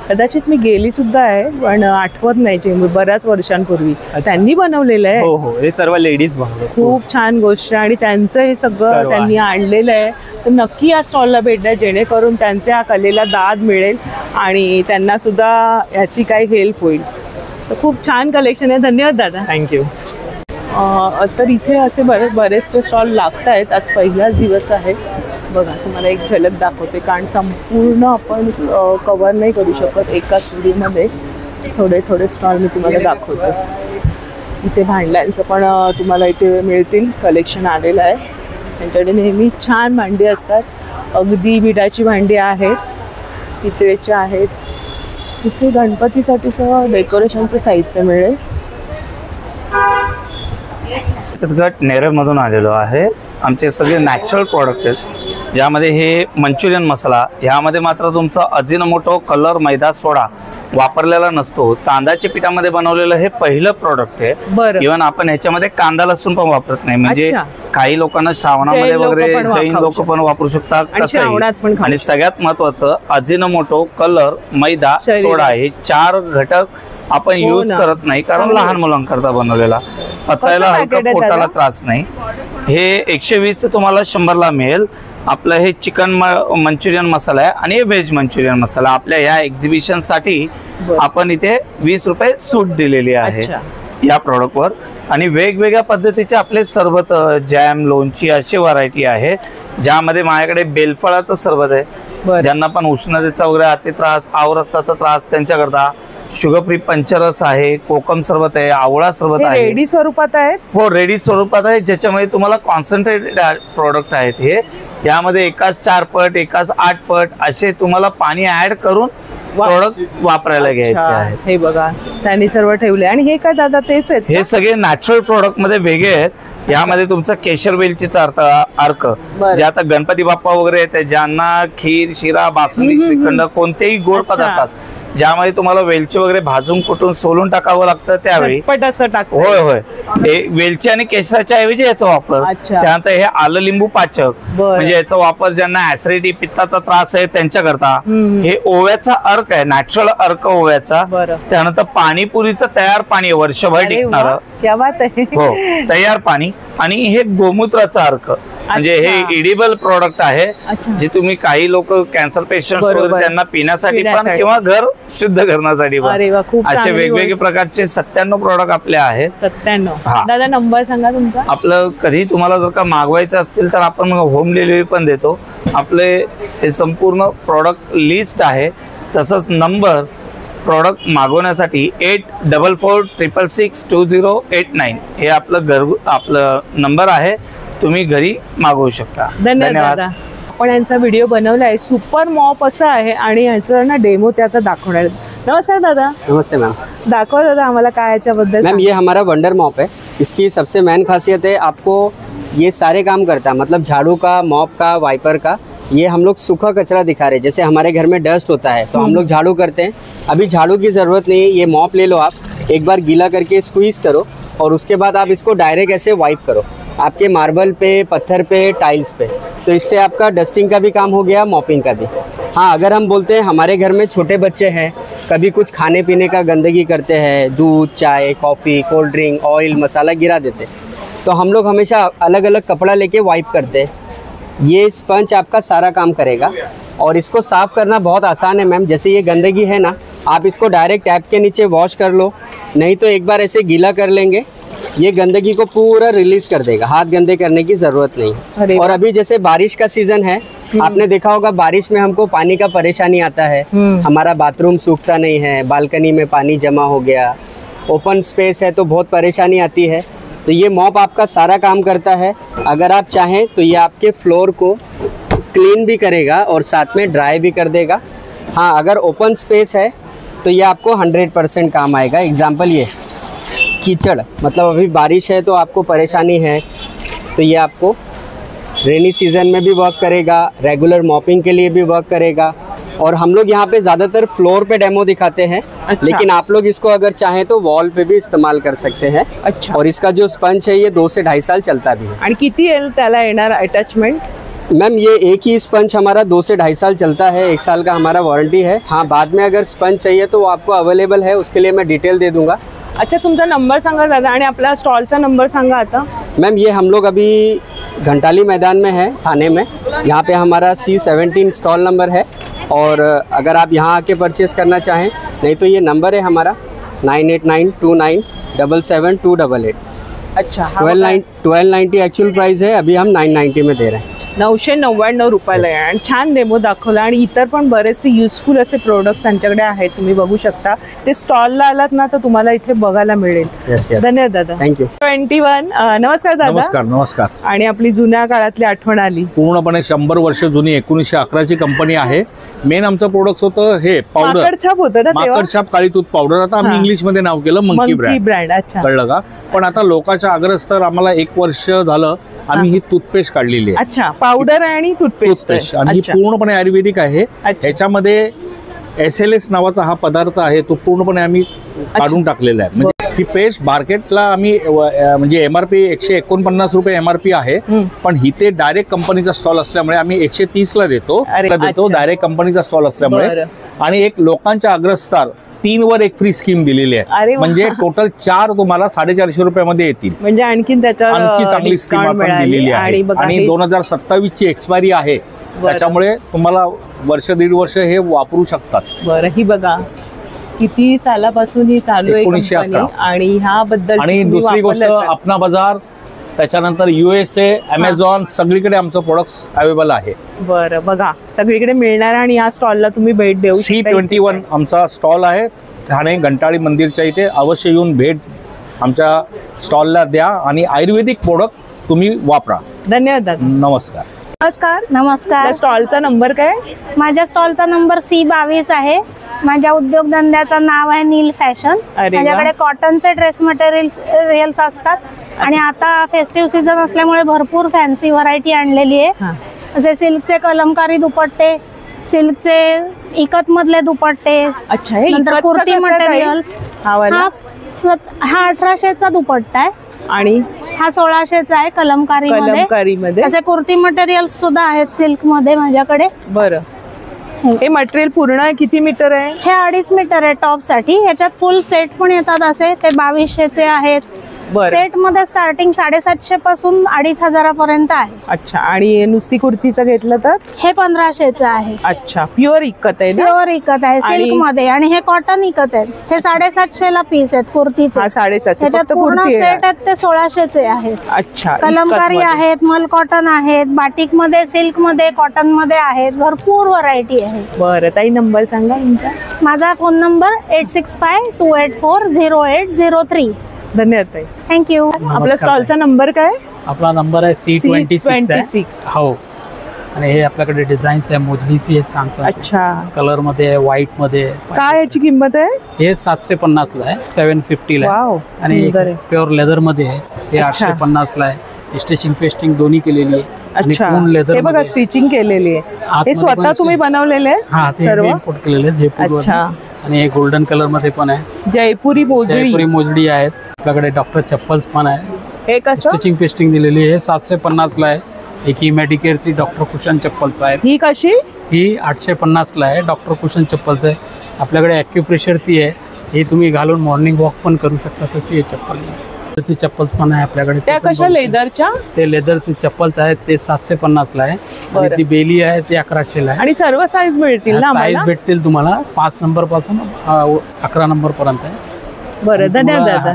कदाचित मी गेली सुद्धा आहे पण आठवत नाही. चेंबूर बऱ्याच वर्षांपूर्वी त्यांनी बनवलेलं आहे. हो हो, हे सर्व लेडीज बनवतात. खूप छान गोष्ट. आणि त्यांचं हे सगळं त्यांनी आणलेलं आहे. तर नक्की या स्टॉलला भेट द्या, जेणेकरून त्यांच्या कलेला दाद मिळेल आणि त्यांना सुद्धा याची काही हेल्प होईल. तर खूप छान कलेक्शन आहे. धन्यवाद दादा. थँक्यू. तर इथे असे बरेचसे स्टॉल लागत आहेत. आज पहिलाच दिवस आहे. बघा, तुम्हाला एक झलक दाखवते, कारण संपूर्ण आपण कव्हर नाही करू शकत एकाच व्हिडिओमध्ये. थोडे थोडे स्टॉल मी तुम्हाला दाखवते. इथे भांड्यांचं पण तुम्हाला इथे मिळतील, कलेक्शन आलेलं आहे. त्यांच्याकडे नेहमी छान भांडी असतात. अगदी बिडाची भांडी आहेत, पितळेची आहेत. इथे गणपतीसाठीचं डेकोरेशनचं साहित्य मिळेल. गट नेरळमधून आलेलो आहे. आमचे सगळे नॅचरल प्रॉडक्ट आहेत, ज्यामध्ये हे मंचुरियन मसाला, ह्यामध्ये मात्र तुमचं अजिनोमोटो, कलर, मैदा, सोडा वापरलेला नसतो. तांदळाच्या पिठामध्ये बनवलेलं हे पहिलं प्रोडक्ट आहे. इव्हन आपण ह्याच्यामध्ये कांदा लसूण पण वापरत नाही. म्हणजे काही लोकांना श्रावणामध्ये वगैरे जैन लोक पण वापरू शकतात. आणि सगळ्यात महत्वाचं अजिनोमोटो, कलर, मैदा, सोडा हे 4 घटक आपण यूज करत नाही, कारण लहान मुलांकरता बनवलेला, पचायला हलका, पोटाला त्रास नाही. हे 120 तुम्हाला 100ला मिळेल. आपलं हे चिकन मंचुरियन मसाला आहे आणि व्हेज मंचुरियन मसाला. आपल्या या एक्झिबिशन साठी आपण इथे 20 रुपये सूट दिलेली आहे या प्रोडक्टवर. आणि वेगवेगळ्या पद्धतीचे आपले सरबत, जॅम, लोणची अशी व्हरायटी आहे, ज्यामध्ये माझ्याकडे बेलफळाचं सरबत आहे. ज्यांना पण उष्णतेचा वगैरे अति त्रास, आवरक्ताचा त्रास त्यांच्याकरता. शुगर फ्री पंचरस आहे, कोकम सरबत आहे, आवळा सरबत आहे. रेडी स्वरूपात आहेत. हो, रेडी स्वरूपात आहे, ज्याच्यामध्ये तुम्हाला कॉन्सन्ट्रेटेड प्रोडक्ट आहेत. हे यामध्ये एकाच 4 पट, एकाच 8 पट असे तुम्हाला पाणी ऍड करून प्रोडक्ट वापरायला घ्यायचे आहे. हे बघा त्यांनी सर्व ठेवले. आणि हे काय दादा तेच आहेत? हे सगळे नॅचरल प्रोडक्ट मध्ये वेगळे आहेत. यामध्ये तुमचा केशर वेलचीचा अर्क, जे आता गणपती बाप्पा वगैरे येते, ज्यांना खीर, शिरा, बासुंदी, श्रीखंड कोणतेही गोड पदार्थात ज्यामध्ये तुम्हाला वेलची वगैरे भाजून कुटून सोलून टाकावं लागतं, त्यावेळी होय होय वेलची आणि केशराच्या ऐवजी याचा वापर. त्यानंतर हे आलं लिंबू पाचक, म्हणजे याचा वापर ज्यांना ऍसिडिटी, पित्ताचा त्रास आहे त्यांच्याकरता. हे ओव्याचा अर्क आहे, नॅचरल अर्क ओव्याचा. त्यानंतर पाणीपुरीचं तयार पाणी, वर्षभर टिकणार हो तयार पाणी. आणि हे गोमूत्राचा अर्क, म्हणजे हे इडिबल प्रोडक्ट आहे, जे तुम्ही काही लोक कॅन्सर पेशंट वगैरे त्यांना पिण्यासाठी पण किंवा घर शुद्ध करण्यासाठी पण असे वेगवेगळे प्रकारचे 97 प्रोडक्ट आपले आहेत. 97. दादा नंबर सांगा तुमचा. आपलं कधी तुम्हाला जर का मागवायचं असतील तर आपण होम डिलिव्हरी पण देतो. आपले हे संपूर्ण प्रोडक्ट लिस्ट आहे. तसंच नंबर प्रोडक्ट मागवण्यासाठी 8446662089 हे आपलं नंबर आहे. तुम्ही घरी मागवू शकता. धन्यवाद. आपण यांचा व्हिडिओ बनवलाय. सुपर मॉप असं आहे आणि ह्याचं ना डेमो ते आता दाखवणार. नमस्कार दादा. नमस्ते मैम. दाखव दादा आम्हाला काय याच्याबद्दल. मैम ये हमारा वंडर मॉप है. इसकी सबसे मेन खासियत है आपको ये सारे काम करता है, मतलब झाड़ू का, मॉप का, वाइपर का. ये हम लोग सूखा कचरा दिखा रहे हैं. जैसे हमारे घर में डस्ट होता है तो हम लोग झाड़ू करते हैं. अभी झाड़ू की ज़रूरत नहीं है. ये मॉप ले लो आप, एक बार गीला करके स्क्वीज करो और उसके बाद आप इसको डायरेक्ट ऐसे वाइप करो आपके मार्बल पे, पत्थर पे, टाइल्स पे. तो इससे आपका डस्टिंग का भी काम हो गया, मॉपिंग का भी. हाँ, अगर हम बोलते हैं हमारे घर में छोटे बच्चे हैं, कभी कुछ खाने पीने का गंदगी करते हैं, दूध, चाय, कॉफ़ी, कोल्ड ड्रिंक, ऑयल, मसाला गिरा देते, तो हम लोग हमेशा अलग अलग कपड़ा लेके वाइप करते हैं. ये स्पंज आपका सारा काम करेगा और इसको साफ़ करना बहुत आसान है मैम. जैसे ये गंदगी है ना, आप इसको डायरेक्ट टैप के नीचे वॉश कर लो, नहीं तो एक बार ऐसे गीला कर लेंगे, ये गंदगी को पूरा रिलीज कर देगा. हाथ गंदे करने की ज़रूरत नहीं. और अभी जैसे बारिश का सीज़न है, आपने देखा होगा बारिश में हमको पानी का परेशानी आता है. हमारा बाथरूम सूखता नहीं है, बालकनी में पानी जमा हो गया, ओपन स्पेस है तो बहुत परेशानी आती है. तो ये मॉप आपका सारा काम करता है. अगर आप चाहें तो ये आपके फ्लोर को क्लीन भी करेगा और साथ में ड्राई भी कर देगा. हाँ, अगर ओपन स्पेस है तो ये आपको 100% काम आएगा. एग्जाम्पल ये कीचड़, मतलब अभी बारिश है तो आपको परेशानी है, तो ये आपको रेनी सीज़न में भी वर्क करेगा, रेगुलर मॉपिंग के लिए भी वर्क करेगा. और हम लोग यहाँ पे ज़्यादातर फ्लोर पे डेमो दिखाते हैं. लेकिन आप लोग इसको अगर चाहें तो वॉल पे भी इस्तेमाल कर सकते हैं. और इसका जो स्पंज है ये 2 से 2.5 साल चलता भी है. आणि किती त्याला येणार अटैचमेंट? मैम ये एक ही स्पंज हमारा 2 से 2.5 साल चलता है. 1 साल का हमारा वारंटी है. हाँ, बाद में अगर स्पंज चाहिए तो वो आपको अवेलेबल है, उसके लिए मैं डिटेल दे दूँगा. अच्छा, तुमचा नंबर सांगा दादा आणि आपला स्टॉलचा नंबर सांगा आता. मैम ये हम लोग अभी घंटाली मैदान में है, थाने में. यहाँ पे हमारा C17 स्टॉल नंबर है. और अगर आप यहाँ आके परचेज़ करना चाहें, नहीं तो ये नंबर है हमारा 9892977288. अच्छा, 1290 एक्चुअल प्राइस है, अभी हम 990 में दे रहे हैं. 999 रुपयाला आहे. आणि छान डेमो दाखवला. आणि इतर पण बरेचसे युजफुल असे प्रोडक्ट्स त्यांच्याकडे आहेत, तुम्ही बघू शकता. ते स्टॉलला आलात ना तर तुम्हाला इथे बघायला मिळेल. धन्यवाद दादा. थँक्यू. 21. नमस्कार दादा. नमस्कार. नमस्कार. आणि आपली जुन्या काळातली आठवण आली. पूर्णपणे 100 वर्ष जुनी 1911ची कंपनी आहे. मेन आमचं प्रोडक्ट होतं हे पावडर, माकडछाप होतं ना तेव्हा. माकडछाप काळी तूथ पावडर. आता आम्ही इंग्लिश मध्ये नाव केलं मंकी ब्रँड. अच्छा, कळलं का. पण आता लोकांच्या आग्रहस्तर आम्हाला 1 वर्ष झालं आम्ही ही टूथपेस्ट काढलेली आहे. अच्छा, पावडर आणि टूथपेस्ट आणि ही पूर्णपणे आयुर्वेदिक आहे. ह्याच्यामध्ये SLS नावाचा हा पदार्थ आहे तो पूर्णपणे आम्ही काढून टाकलेला आहे. म्हणजे ही पेस्ट मार्केटला आम्ही म्हणजे MRP 149 रुपये MRP आहे, पण इथे डायरेक्ट कंपनीचा स्टॉल असल्यामुळे आम्ही 130 ला देतो. डायरेक्ट कंपनीचा स्टॉल असल्यामुळे. आणि एक लोकांच्या अग्रस्थान 3 वर 1 फ्री स्कीम दिलेली आहे. म्हणजे टोटल 4 तुम्हाला 450 रुपयामध्ये येतील. म्हणजे आणखी चांगली स्कीम आपण दिलेली आहे. आणि 2027 ची एक्सपायरी आहे, त्याच्यामुळे तुम्हाला वर्ष दीड वर्ष हे वापरू शकतात. बरं, ही बघा किती सालापासून ही चालू आहे 1911. आणि ह्याबद्दल. आणि दुसरी गोष्ट अपना बाजार, त्याच्यानंतर USA, Amazon सगळीकडे आमचं प्रोडक्ट्स अवेलेबल आहे. बरं, बघा सगळीकडे मिळणार आणि या स्टॉलला तुम्ही भेट देऊ शकता. C21 आमचा स्टॉल आहे ठाणे घंटाळी मंदिरच्या इथे. अवश्य येऊन भेट आमच्या स्टॉलला द्या आणि आयुर्वेदिक प्रोडक्ट तुम्ही वापरा. धन्यवाद दादा. नमस्कार. नमस्कार. नमस्कार. स्टॉलचा नंबर काय? माझ्या स्टॉलचा नंबर C22 आहे. माझ्या उद्योगधंद्याचं नाव आहे नील फॅशन. माझ्याकडे कॉटनचे ड्रेस मटेरियल्स असतात आणि आता फेस्टिव्ह सीझन असल्यामुळे भरपूर फॅन्सी व्हरायटी आणलेली आहे. जसे सिल्कचे कलमकारी दुपट्टे, सिल्कचे इकत मधले दुपट्टे, नंतर कुर्ती मटेरियल्स. हा 1800चा दुपट्टा आहे आणि हा 1600चा आहे कलमकारी मध्ये. असे कुर्ती मटेरियल्स सुद्धा आहेत सिल्क मध्ये माझ्याकडे. बरं, हे मटेरियल पूर्ण किती मीटर आहे? हे 2.5 मीटर आहे टॉप साठी. ह्याच्यात फुल सेट पण येतात असे, ते 2200चे आहेत. सेट मध्ये स्टार्टिंग 750 पासून 2500 पर्यंत आहे. अच्छा. आणि नुसती कुर्तीचं घेतलं तर हे 1500चं आहे. अच्छा, प्युअर इकत आहे. प्युअर इकत आहे सिल्क मध्ये आणि हे कॉटन इकत आहे. हे 750 ला पीस आहेत कुर्तीचे. 750 पूर्ण सेट आहेत ते 1600चे आहेत. अच्छा. कलमकारी आहेत, मल कॉटन आहेत, बाटिक मध्ये, सिल्क मध्ये, कॉटन मध्ये आहेत. भरपूर व्हरायटी आहे. बरं ताई, नंबर सांगा तुमचा. माझा फोन नंबर 8652840803. धन्यवाद ताई. थँक्यू. आपल्या स्टॉलचा नंबर काय? आपला नंबर आहे C26 हो. आणि हे आपल्याकडे डिझाईन्स आहे मोजणीची आहे छान. अच्छा. कलर मध्ये आहे, व्हाईट मध्ये. काय याची किंमत आहे? हे 750 ला आहे, 750 ला आहे. आणि प्युअर लेदर मध्ये आहे, हे 850 ला आहे. स्टिचिंग पेस्टिंग दोन्ही केलेली आहे. अच्छा. हे बघा स्टिचिंग केलेली आहे. हे स्वतः तुम्ही बनवलेले आहे? हा, ते इम्पोर्ट केलेले आहे जयपूर. अच्छा. आणि हे गोल्डन कलर मध्ये पण आहे. जयपुरी मोजडी आहेत. आपल्याकडे डॉक्टर चप्पल्स पण आहे. हे कसं स्टिचिंग पेस्टिंग दिलेली आहे. 750 ला आहे. एक ही मेडिकेअरची डॉक्टर कुशन चप्पल्स आहेत. ही कशी? ही 850 ला आहे. डॉक्टर कुशन चप्पल्स आहे. आपल्याकडे ॲक्युप्रेशरची आहे. ही तुम्ही घालून मॉर्निंग वॉक पण करू शकता. तशी हे चप्पल चप्पल्स पण आहे आपल्याकडे. त्या कशा लेदरच्या? ते लेदरचे चप्पल्स आहेत ते 750 ला आहे. आणि ती बेली आहे ते 1100 ला आहे. आणि सर्व साईज मिळतील ना? साईज भेटतील तुम्हाला 5 नंबर पासून 11 नंबर पर्यंत आहे. बरं, धन्यवाद दादा.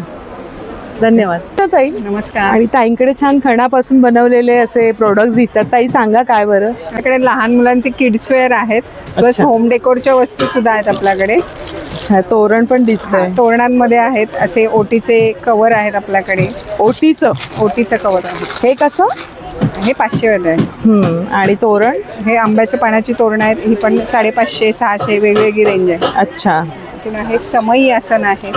धन्यवाद ताई. नमस्कार. आणि ताईंकडे छान खणापासून बनवलेले असे प्रोडक्ट्स दिसतात. ताई सांगा काय बरं? आपल्याकडे लहान मुलांचे किड्स वेअर आहेत, प्लस होम डेकोरच्या वस्तू सुद्धा आहेत आपल्याकडे. अच्छा. तोरण पण दिसतंय. तोरणांमध्ये आहेत असे ओटीचे कव्हर आहेत आपल्याकडे. ओटीचं कव्हर आहे. हे कसं? हे 500 वाले आहे. आणि तोरण हे आंब्याच्या पानाची तोरण आहेत. ही पण 550 600 वेगवेगळी रेंज आहे. अच्छा. हे समई आसन आहे.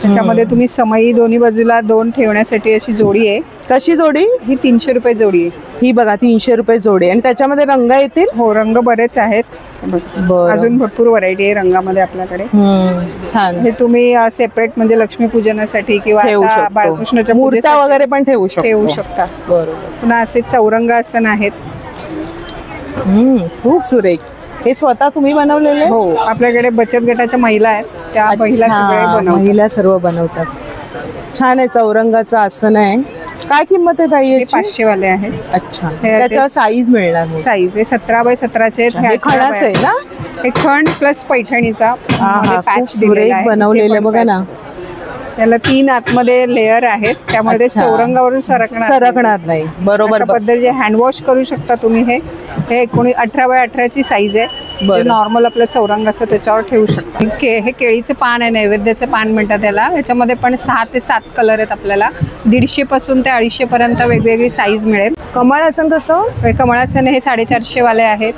त्याच्यामध्ये तुम्ही समई दोन्ही बाजूला 2 ठेवण्यासाठी अशी जोडी आहे. कशी जोडी? ही 300 रुपये जोडी आहे. ही बघा 300 रुपये जोडी. आणि त्याच्यामध्ये रंग येतील? हो, रंग बरेच आहेत. अजून भरपूर व्हरायटी आहे रंगामध्ये आपल्याकडे. छान. हे तुम्ही सेपरेट म्हणजे लक्ष्मीपूजनासाठी किंवा बाळकृष्णाच्या मूर्त्या वगैरे पण ठेवू शकता. बरोबर. पुन्हा असे चौरंग आसन आहेत. खूप सुरेख. हे स्वतः तुम्ही बनवलेले? हो, आपल्याकडे बचत गटाच्या महिला आहेत त्या महिला सगळे बनवतात. महिला सर्व बनवतात. छान आहे. चौरंगाचं आसन आहे. काय किंमत आहे ताई याची? 500 वाले आहेत. अच्छा. त्याच्यावर साईज मिळणार? साईज हे 17 बाय 17 चे. हे खणाच आहे ना? हे खण प्लस पैठणीचा पॅच बनवलेलं बघा ना. त्याला 3 आतमध्ये लेअर आहेत, त्यामध्ये चौरंगावरून सरकणार नाही. बरोबर. पद्धतीने हँडवॉश करू शकता तुम्ही. हे 18 बाय 18 ची साईज आहे. नॉर्मल आपलं चौरंग असं त्याच्यावर ठेवू शकता. हे केळीचं पान आहे, नैवेद्याचं पान म्हणतात त्याला. याच्यामध्ये पण 6 ते 7 कलर आहेत आपल्याला. 150 पासून ते 250 पर्यंत वेगवेगळी साईज मिळेल. कमळासन कसं? कमळासन हे 450 वाले आहेत.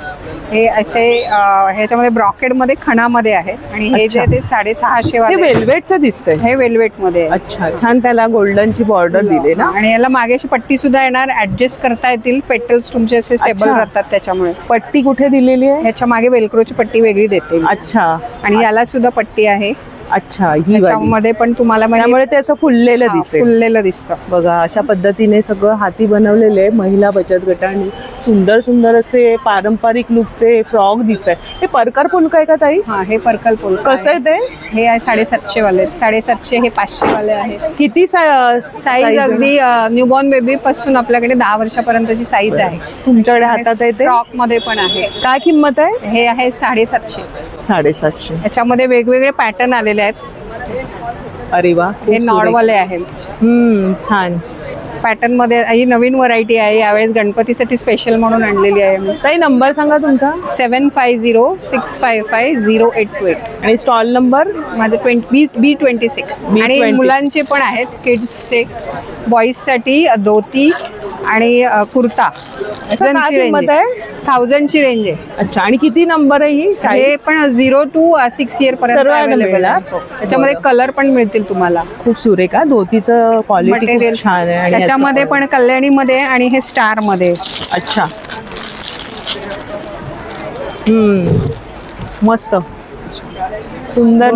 हे असे ह्याच्यामध्ये ब्रॉकेड मध्ये खणामध्ये आहे आणि हे जे ते 650 वाले वेल्वेटचं दिसतंय. हे वेल्वेट मध्ये आहे. अच्छा, छान. त्याला गोल्डनची बॉर्डर दिली ना. आणि याला मागे अशी पट्टी सुद्धा येणार, ऍडजस्ट करता येतील. पेटल्स तुमचे असे स्टेबल राहतात त्याच्यामुळे. पट्टी कुठे दिलेली आहे? ह्याच्या मागे वेल्क्रोची पट्टी वेगळी देते. अच्छा. आणि याला सुद्धा पट्टी आहे. अच्छा, ही मध्ये पण तुम्हाला त्यामुळे ते असं फुललेलं दिसेल. फुललेलं दिसतं. बघा, अशा पद्धतीने सगळं हाती बनवलेले महिला बचत गटांनी सुंदर सुंदर असे पारंपरिक लुकचे फ्रॉक दिसत. हे परकर पुलका आहे का ताई? हा, हे परकर पुलका. कसं आहे ते? हे आहे 750 वाले. 750 हे 500 वाले आहेत. किती साईज? अगदी न्यूबॉर्न बेबी पासून आपल्याकडे 10 वर्षापर्यंतची साईज आहे. तुमच्याकडे हातात आहे ते? फ्रॉक मध्ये पण आहे. काय किंमत आहे? हे आहे 750. 750. याच्यामध्ये वेगवेगळे पॅटर्न आलेले आहेत. अरे वा, हे नॉडवाले आहेत. छान पॅटर्न मध्ये. ही नवीन व्हरायटी आहे, यावेळेस गणपतीसाठी स्पेशल म्हणून आणलेली आहे. ताई, नंबर सांगा तुमचा. 7506550828. आणि स्टॉल नंबर माझं B26. आणि मुलांचे पण आहेत, किड्सचे. बॉईजसाठी धोती आणि कुर्ता. 1000ची रेंज आहे. अच्छा, आणि किती नंबर आहे ही? हे पण 0 to 6 इयर पर्यंत अवेलेबल आहे. त्याच्यामध्ये कलर पण मिळतील तुम्हाला. खूप सुरेख आहे. धोतीचं क्वालिटी खूप छान आहे. त्याच्यामध्ये पण कल्याणी मध्ये आणि हे स्टार मध्ये. अच्छा, मस्त सुंदर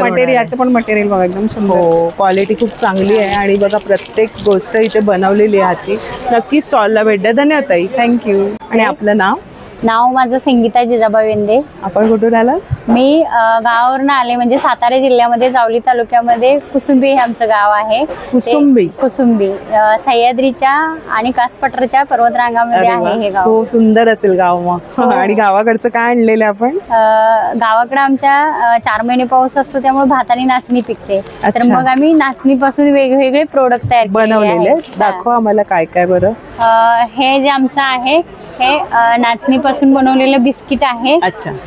मटेरियल. याचं पण मटेरियल बघा, एकदम सुंदर. क्वालिटी खूप चांगली आहे. आणि बघा, प्रत्येक गोष्ट इथे बनवलेली आहे हाती. नक्की स्टॉलला भेट द्या. धन्यवाद ताई. थँक्यू. आणि आपलं नाव? नाव माझं संगीता जिजाबाई वेंदे. आपण कुठून आला? मी गावावरून आले, म्हणजे सातारा जिल्ह्यामध्ये जावली तालुक्यामध्ये कुसुंबी हे आमचं गाव आहे. कुसुंबी सह्याद्रीच्या आणि कासपठारच्या पर्वतरांगामध्ये आहे हे गाव. खूप सुंदर असेल गाव मग. आणि गावाकडचं काय आणलेलं आपण? गावाकडे आमच्या 4 महिने पाऊस असतो, त्यामुळे भात आणि नाचणी पिकते. तर मग आम्ही नाचणीपासून वेगवेगळे प्रोडक्ट तयार बनवलेले. दाखवा आम्हाला काय काय. बरं, हे जे आमचं आहे हे नाचणीपासून बनवलेलं बिस्किट आहे.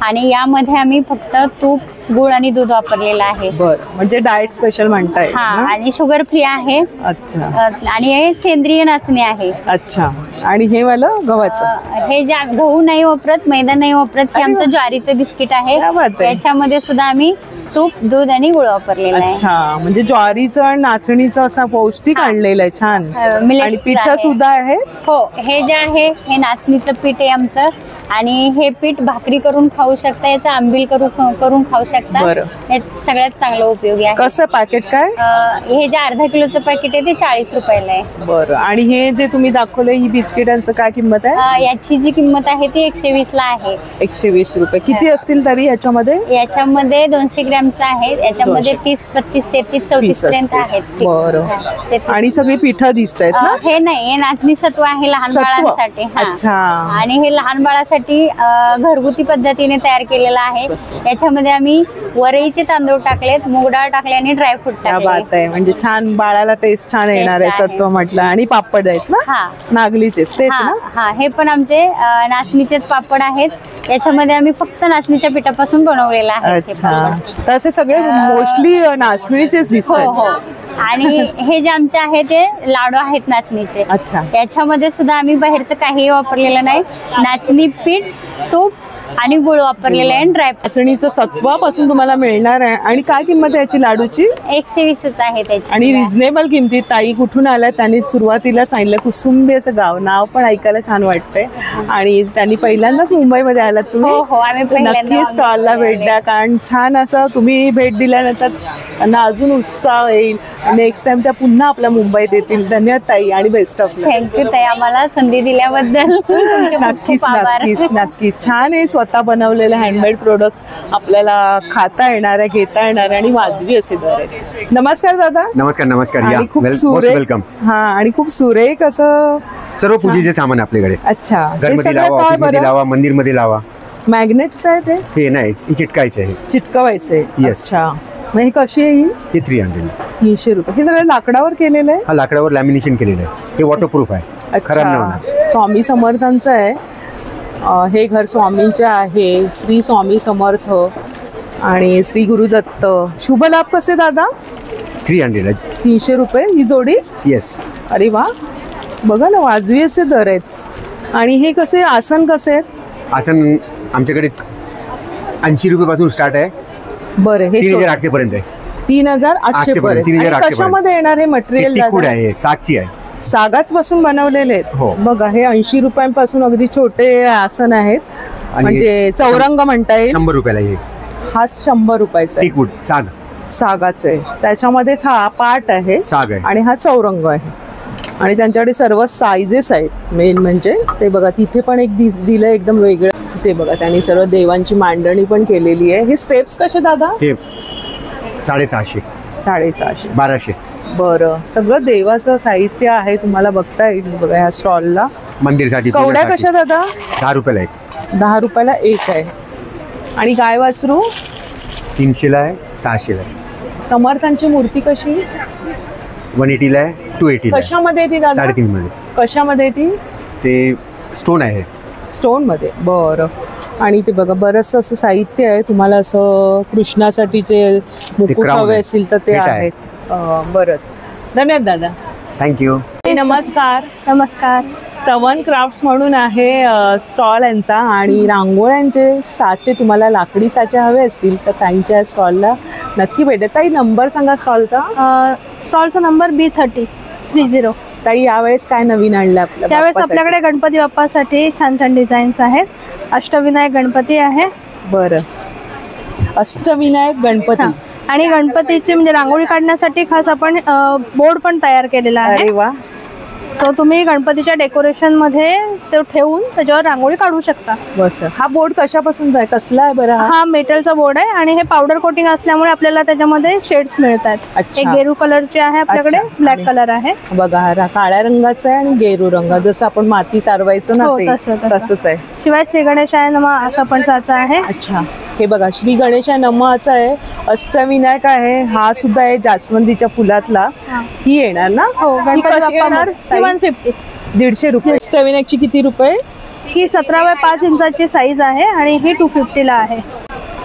आणि यामध्ये आम्ही फक्त तूप, गुळ आणि दूध वापरलेलं आहे. बरं, म्हणजे डाएट स्पेशल म्हणताय. हा, आणि शुगर फ्री आहे. अच्छा. आणि हे सेंद्रिय नाचणी आहे. अच्छा. आणि हे वालं गव्हाचं? हे जे गहू नाही वापरत, मैदा नाही वापरत, हे आमचं ज्वारीचं बिस्किट आहे. त्याच्यामध्ये सुद्धा आम्ही तूप, दूध आणि गुळ वापरलेला आहे. अच्छा, म्हणजे ज्वारीचं आणि नाचणीचं असं पौष्टिक आणलेलं आहे. छान. आणि पीठ सुद्धा आहे. हो, हे जे आहे हे नाचणीचं पीठ आहे आमचं. आणि हे पीठ भाकरी करून खाऊ शकता, याचं आंबील करून खाऊ शकता. हे सगळ्यात चांगलं उपयोगी आहे. कसं पॅकेट काय? हे जे अर्धा किलोचं पॅकेट आहे ते 40 रुपयाला आहे. बरं. आणि हे जे तुम्ही दाखवले ही बिस्किटांचं काय किंमत आहे? याची जी किंमत आहे ती 120 ला आहे. 120 रुपये. किती असतील तरी याच्यामध्ये? याच्यामध्ये 200 ग्रॅमचं आहे. याच्यामध्ये 30, 32, 33, 34 पर्यंत आहेत. बरं. आणि सगळी पिठं दिसत आहेत ना? हे नाही, हे नाचणी सत्व आहे लहान बाळांसाठी. अच्छा. आणि हे लहान बाळासाठी घरगुती पद्धतीने तयार केलेलं आहे. याच्यामध्ये आम्ही वरईचे तांदूळ टाकलेत, मूग डाळ टाकले आणि ड्रायफ्रूट टाकले. बात आहे, म्हणजे छान बाळाला टेस्ट छान येणार आहे. सत्व म्हटलं. आणि पापड आहेत ना? नागलीचेच तेच ना? हा, हे पण आमचे नाचणीचेच पापड आहेत. याच्यामध्ये आम्ही फक्त नाचणीच्या पिठापासून बनवलेला आहे. अच्छा, तर असे सगळे मोस्टली नाचणीचेच दिसतात. हो. आणि हे जे आमचे आहे ते लाडू आहेत नाचणीचे. अच्छा. याच्यामध्ये सुद्धा आम्ही बाहेरचं काही वापरलेलं नाही. नाचणी पीठ, तूप आणि गुळ वापरलेलं आहे. ड्राय नाचणीचं सत्वापासून तुम्हाला मिळणार आहे. आणि काय किंमत आहे याची लाडूची? 120 आहे त्याची. आणि रिझनेबल किमतीत. ताई कुठून आल्या? त्यांनी सुरुवातीला सांगितलं कुसुंबी असं गाव. नाव पण ऐकायला छान वाटतंय. आणि त्यांनी पहिल्यांदाच मुंबईमध्ये आलात तुम्ही? हो, आम्ही नक्की स्टॉलला भेट द्या, कारण छान असं तुम्ही भेट दिल्यानंतर त्यांना अजून उत्साह येईल. नेक्स्ट टाइम त्या पुन्हा आपल्या मुंबईत येतील. धन्यवाद ताई आणि बेस्ट ऑफ लक. थँक्यू ताई, आम्हाला संधी दिल्याबद्दल. नक्कीच नक्कीच नक्कीच. छान आहे. स्वतः बनवलेले हँडमेड प्रोडक्ट्स आपल्याला खाता येणार आहे, घेता येणार आहे आणि वाजवी असे दर आहेत. नमस्कार दादा. नमस्कार. नमस्कार. आणि खूप सुरेख. वेलकम. हा, आणि खूप सुरेख असं सर्व पूजेचे सामान आपल्याकडे. अच्छा. घरमध्ये लावा, ऑफिसमध्ये लावा, मंदिरमध्ये लावा. मॅग्नेट्स आहेत हे? नाही, चिटकायचे आहे. चिटकवायचे. अच्छा. मग हे कशी आहे? ही 300. 300 रुपये. हे सगळं लाकडावर केलेलं आहे? हा, लाकडावर लॅमिनेशन केलेलं आहे. हे वॉटरप्रूफ आहे, खराब नाही होणार. स्वामी समर्थांचं आहे हे घर. स्वामींचे आहे. श्री स्वामी समर्थ आणि श्री गुरुदत्त. शुभ लाभ कसे दादा? 300. 300 रुपये ही जोडी? येस. अरे वा, बघा ना, वाजवी असे दर आहेत. आणि हे कसे आसन कसे आहेत? आसन आमच्याकडे 80 रुपयापासून स्टार्ट आहे. बरं, हे 3800 पर्यंत आहे. 3800 पर्यंत. 3800 कशामध्ये येणार हे मटेरियल? टिकूड आहे, सागची आहे. सागाच पासून बनवलेले आहेत. हो. बघा, हे 80 रुपयांपासून अगदी छोटे आसन आहेत. म्हणजे चौरंग म्हणता येईल. 100 रुपयाला आहे. हा 100 रुपयाचा टिकूड साग सागाच आहे. त्याच्यामध्येच हा पाट आहे, साग आहे, आणि हा चौरंग आहे. आणि त्यांच्याकडे सर्व साईजेस आहेत. मेन म्हणजे ते बघा, तिथे पण एक दिलं एकदम वेगळं. ते बघा, त्यांनी सर्व देवांची मांडणी पण केलेली आहे. हे स्टेप्स कसे दादा? हे 650 1200. बरं, सगळं देवाचं साहित्य आहे, तुम्हाला बघता येईल बघा ह्या स्टॉलला. मंदिरसाठी कवड्या कशा दादा? 10 रुपयाला एक. 10 रुपयाला एक आहे. आणि गाय वासरू 300ला आहे, 600ला आहे. समर्थांची मूर्ती कशी? 180ला आहे, 280ला. कशामध्ये येते दादा? 3.5 मध्ये. कशामध्ये येते? ते स्टोन आहे. स्टोन मध्ये. बरं. आणि ते बघा, बरंचसं असं साहित्य आहे. तुम्हाला असं कृष्णासाठीचे मुकुट हवे असतील तर ते आहेत. बरंच. धन्यवाद दादा. थँक्यू. नमस्कार. नमस्कार. स्तवन क्राफ्ट्स म्हणून आहे स्टॉल यांचा. आणि रांगोळ्यांचे साचे, तुम्हाला लाकडी साचे हवे असतील तर त्यांच्या स्टॉलला नक्की भेटेल. ताई, नंबर सांगा स्टॉलचा. स्टॉलचा नंबर B30. ताई, यावेळेस काय नवीन आणलं आपल्या? त्यावेळेस आपल्याकडे गणपती बाप्पासाठी छान छान डिझाईन्स आहेत. अष्टविनायक गणपती आहे. बरं, अष्टविनायक गणपती. आणि गणपतीची म्हणजे रांगोळी काढण्यासाठी खास आपण बोर्ड पण तयार केलेला आहे. अरे वा. तो तुम्ही गणपतीच्या डेकोरेशन मध्ये तो ठेवून त्याच्यावर रांगोळी काढू शकता. बस. हा बोर्ड कशापासून आहे? कसला आहे बरं? हा मेटलचा बोर्ड आहे आणि हे पावडर कोटिंग असल्यामुळे आपल्याला त्याच्यामध्ये शेड्स मिळतात. एक गेरू कलरचे आहे आपल्याकडे, ब्लॅक कलर आहे. बघा, हा काळ्या रंगाचा आहे आणि गेरू रंग, जसं आपण माती सारवायचो ना ते तसंच आहे. शिवाय श्री गणेशाय नमः असा पण साचा आहे. अच्छा, हे बघा, श्री गणेशाय नमःचा आहे. अष्टविनायक आहे, हा सुद्धा आहे जास्वंदीच्या फुलातला. ही येणार ना? हो. कशी येणार? 150. 150 रुपये. अष्टविनायकची किती रुपये? ही 17x5 इंचाची साईज आहे आणि ही 250ला आहे.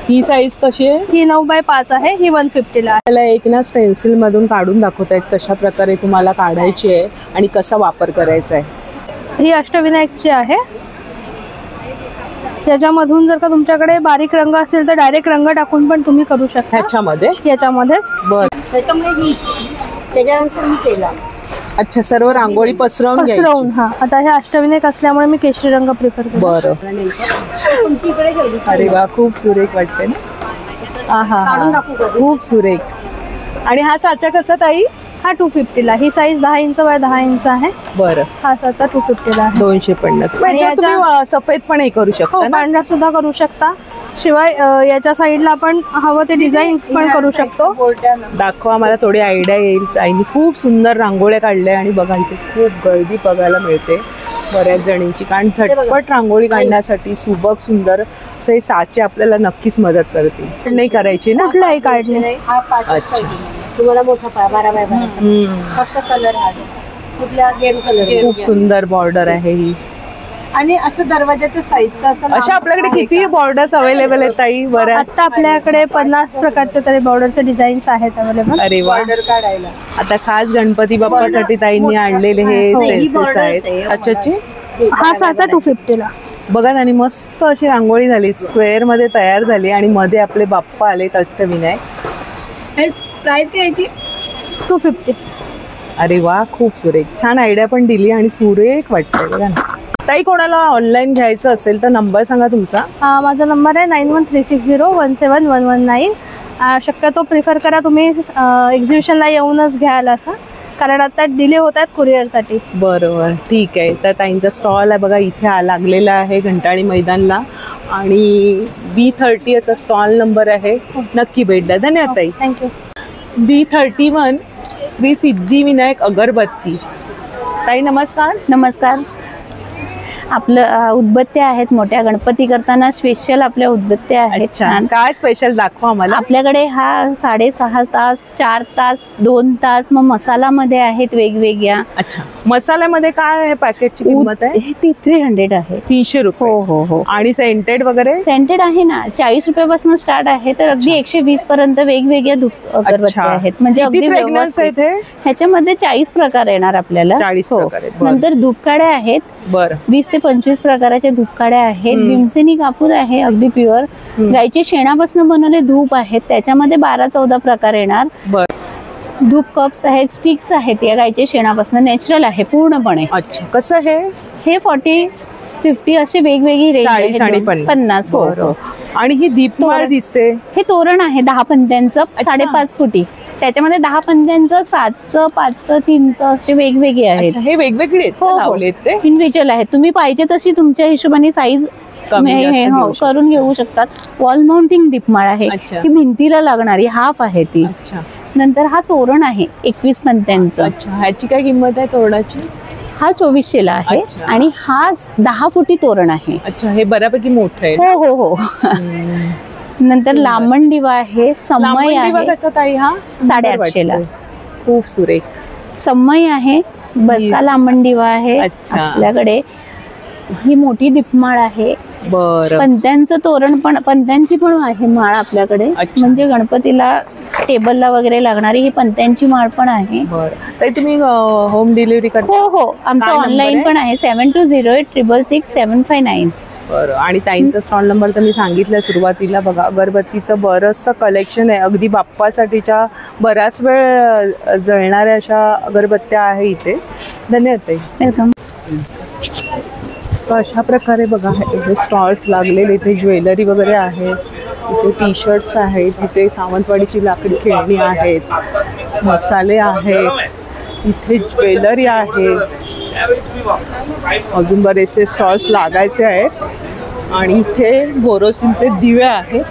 ही साईज कशी आहे? ही 9x5 आहे, ही 150ला आहे. त्याला एक ना स्टेन्सिल मधून काढून दाखवतायत कशा प्रकारे तुम्हाला काढायची आहे आणि कसा वापर करायचा आहे. ही अष्टविनायकची आहे. त्याच्यामधून जर का तुमच्याकडे बारीक रंग असेल तर डायरेक्ट रंग टाकून पण तुम्ही करू शकता याच्यामध्येच. बर. अच्छा, सर्व रांगोळी पसरवून. हा, आता हे अष्टविनायक असल्यामुळे मी केशरी रंग प्रिफर करते. बरं. अरे वा, खूप सुरेख वाटते ना. खूप सुरेख. आणि हा साचा कसा ताई? हा 250ला. ही साईज 10 इंच बाय 10 इंच आहे. बरं. हा साचा 250ला आहे. 250. तुम्ही सफेद पण हे करू शकता. पांढरा सुद्धा करू शकता. शिवाय याच्या साईडला आपण हवं ते डिझाईन पण करू शकतो. दाखवा, मला थोडी आयडिया येईल. आईने खूप सुंदर रांगोळ्या काढल्या आणि बघा इथे खूप गर्दी बघायला मिळते बऱ्याच जणींची. कारण झटपट रांगोळी काढण्यासाठी सुबक सुंदर असे साचे आपल्याला नक्कीच मदत करतील. नाही करायची ना कुठलाही काढणे. अच्छा, तुम्हाला मोठा 12x12 फक्त कलर हा कुठल्या गेरू कलर. खूप सुंदर बॉर्डर आहे ही. आणि असं दरवाजाच्या साईजचा असं अशा आपल्याकडे किती बॉर्डर्स अवेलेबल आहेत ताई? बरं, आता आपल्याकडे 50 प्रकारचे तरी बॉर्डरचे डिझाईन्स आहेत अवेलेबल. अरे वा. काढायला आता खास गणपती बाप्पासाठी ताईंनी आणलेले हे सेन्सेस आहेत. अच्छा, हा साचा 250ला. बघा, आणि मस्त अशी रांगोळी झाली, स्क्वेअर मध्ये तयार झाली आणि मध्ये आपले बाप्पा आलेत अष्टविनायक. प्राइस काय याची? 250. अरे वा, खूप सुरेख. छान आयडिया पण दिली आणि सुरेख वाटतंय बघा ना. ताई, कोणाला ऑनलाईन घ्यायचं असेल तर नंबर सांगा तुमचा. माझा नंबर आहे 9136017119. शक्यतो प्रिफर करा तुम्ही एक्झिबिशनला येऊनच घ्याल असं, कारण आता डिले होत आहेत कुरिअरसाठी. बरोबर, ठीक आहे. तर ताईंचा स्टॉल आहे बघा, इथे लागलेला आहे घंटाळी मैदानला आणि B30 असा स्टॉल नंबर आहे. नक्की भेट द्या. धन्यवाद ताई. थँक्यू. B31 श्री सिद्धिविनायक अगरबत्ती. ताई नमस्कार. नमस्कार. आपलं उदबत्त्या आहेत मोठ्या गणपती करताना स्पेशल आपल्या उदबत्त्या आहेत. छान. काय स्पेशल दाखवा मला. आपल्याकडे हा 6.5 तास, 4 तास, 2 तास, मग मसालामध्ये आहेत वेगवेगळ्या. अच्छा, मसाल्यामध्ये काय आहे पॅकेटची किंमत आहे? 300 आहे. 300 रुपये. हो हो. आणि सेंटेड वगैरे? सेंटेड आहे ना, 40 रुपयापासून स्टार्ट आहे तर अगदी 120 पर्यंत वेगवेगळ्या अगरबत्त्या आहेत. म्हणजे अगदी व्यवस्थित. ह्याच्यामध्ये 40 प्रकार येणार आपल्याला. 40 प्रकार. नंतर धूपकाड्या आहेत. बरं. 20 ते ते 25 प्रकाराचे धूपकाड्या आहेत. भीमसेनी कापूर आहे अगदी प्युअर. गायच्या शेणापासून बनवले धूप आहेत, त्याच्यामध्ये 12-14 प्रकार येणार. धूप कप्स आहेत, स्टिक्स आहेत, या गायच्या शेणापासून नॅचरल आहे पूर्णपणे. अच्छा, कसं हे 40-50 असे वेगवेगळी रेंज आहे. 50. हो. आणि ही दीपमाळ दिसते, हे तोरण आहे 10 पंत्यांचं 5.5 फुटी. त्याच्यामध्ये 10 पंत्यांचं 7चं 5चं 3चं असे वेगवेगळे आहेत. हे वेगवेगळे इंडिव्हिज्युअल आहेत. तुम्ही पाहिजे तशी तुमच्या हिशोबाने साईज करून घेऊ शकतात. वॉल माउंटिंग दीपमाळ आहे, ही भिंतीला लागणारी हाफ आहे ती. नंतर हा तोरण आहे 21 पंत्यांचं. ह्याची काय किंमत आहे तोरणाची? हा 2400ला आहे आणि हा 10 फुटी तोरण आहे. अच्छा, हे बऱ्यापैकी मोठं आहे. हो हो हो. नंतर लांबण दिवा आहे, समय आहे. कसा ताई हा? 850ला. खूप सुरेख. समय आहे, बसका लांबण दिवा आहे आपल्याकडे. ही मोठी दीपमाळ आहे. पंत्यांचं तोरण पण, पंत्यांची पण आहे माळ आपल्याकडे. म्हणजे गणपतीला टेबलला वगैरे लागणारी ही पंत्यांची माळ पण आहे. ताई तुम्ही होम डिलिव्हरी करता? हो हो, आमचं ऑनलाईन पण आहे. 7208666759. बरं. आणि ताईंचा स्टॉल नंबर तर मी सांगितलं सुरुवातीला. बघा, अगरबत्तीचं बरंचसं कलेक्शन आहे. अगदी बाप्पासाठीच्या बऱ्याच वेळ जळणाऱ्या अशा अगरबत्त्या आहे इथे. धन्यवाद ताई. वेलकम. अशा प्रकारे बघा इथे स्टॉल्स लागलेले. इथे ज्वेलरी वगैरे आहे, इथे टी शर्ट्स आहेत, इथे सावंतवाडीची लाकडी खेळणी आहेत, मसाले आहेत, इथे ज्वेलरी आहे. अजून बरेचसे स्टॉल्स लागायचे आहेत. आणि इथे बोरोसिलचे दिवे आहेत.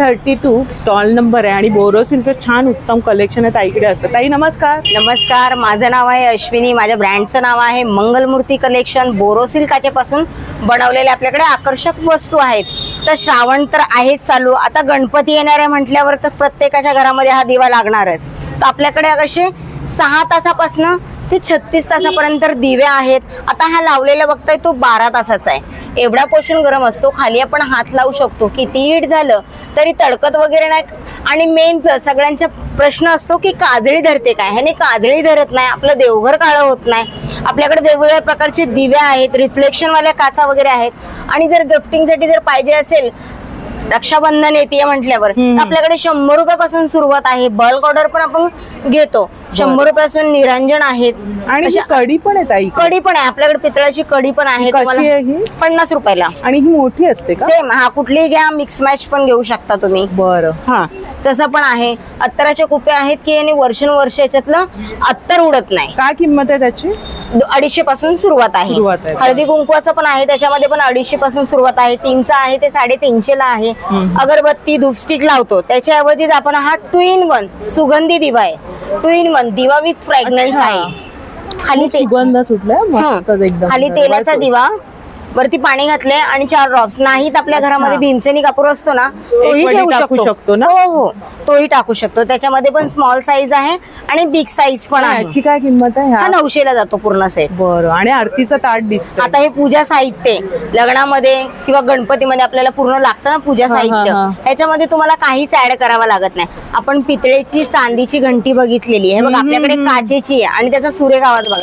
32 स्टॉल नंबर आहे आणि बोरोसिलचं छान उत्तम कलेक्शन आहे ताईकडे असतं. ताई नमस्कार. नमस्कार, माझं नाव आहे अश्विनी. माझ्या ब्रँडचं नाव आहे मंगलमूर्ती कलेक्शन. बोरोसिल काचेपासून बनवलेले आपल्याकडे आकर्षक वस्तू आहेत. तर श्रावण तर आहेच चालू. आता गणपती येणार आहे म्हटल्यावर तर प्रत्येकाच्या घरामध्ये हा दिवा लागणारच. तर आपल्याकडे असे 6 तासापासून ते 36 तासापर्यंत दिवे आहेत. आता हा लावलेला बघताय तो 12 तासाचा आहे. एवढा पोषण गरम असतो, खाली आपण हात लावू शकतो. किती हीट झालं तरी तडकत वगैरे नाही. आणि मेन सगळ्यांचा प्रश्न असतो की काजळी धरते काय. ह्याने काजळी धरत नाही, आपलं देवघर काळं होत नाही. आपल्याकडे वेगवेगळ्या प्रकारचे दिवे आहेत, रिफ्लेक्शनवाल्या काचा वगैरे आहेत. आणि जर गिफ्टिंगसाठी जर पाहिजे असेल, रक्षाबंधन येते म्हटल्यावर आपल्याकडे 100 रुपयापासून सुरुवात आहे. बल्क ऑर्डर पण आपण घेतो. 100 रुपयापासून निरंजन आहेत. आणि कडी पण आहे ताई? कडी पण आहे आपल्याकडे, पितळाची कडी पण आहे. 50 रुपयाला. आणि ही मोठी असते का? सेम. हा, कुठलीही घ्या, मिक्स मॅच पण घेऊ शकता तुम्ही. बरं. हा, तसं पण आहे. अत्तराच्या कुप्या आहेत की याने वर्षानुवर्ष याच्यातलं अत्तर उडत नाही. काय किंमत आहे त्याची? 250 पासून सुरुवात आहे. हळदी कुंकवाचं पण आहे, त्याच्यामध्ये पण 250 पासून सुरुवात आहे. 3चा आहे ते 350ला आहे. अगरबत्ती धूपस्टिक लावतो त्याच्याऐवजी आपण हा 2-in-1 सुगंधी दिवा आहे. 2-in-1 दिवा विथ फ्रॅग्रन्स आहे. खाली सुगंध सुटलाय मस्त एकदम. खाली तेलाचा दिवा, वरती पाणी घातले आणि 4 ड्रॉप्स. नाहीत आपल्या घरामध्ये भीमसेनी कापूर असतो ना, तोही ठेवू शकतो ना. हो हो, तोही टाकू शकतो. त्याच्यामध्ये पण स्मॉल साईज आहे आणि बिग साईज पण आहे. याची काय किंमत आहे? हा 900ला जातो पूर्ण सेट. बरं. आणि आरतीचं ताट दिसतं. आता हे पूजा साहित्य लग्नामध्ये किंवा गणपतीमध्ये आपल्याला पूर्ण लागतं ना पूजा साहित्य. ह्याच्यामध्ये तुम्हाला काहीच ऍड करावं लागत नाही. आपण पितळेची चांदीची घंटी बघितलेली आहे बघा, आपल्याकडे काचेची आहे आणि त्याचा सुरेख आवाज बघा.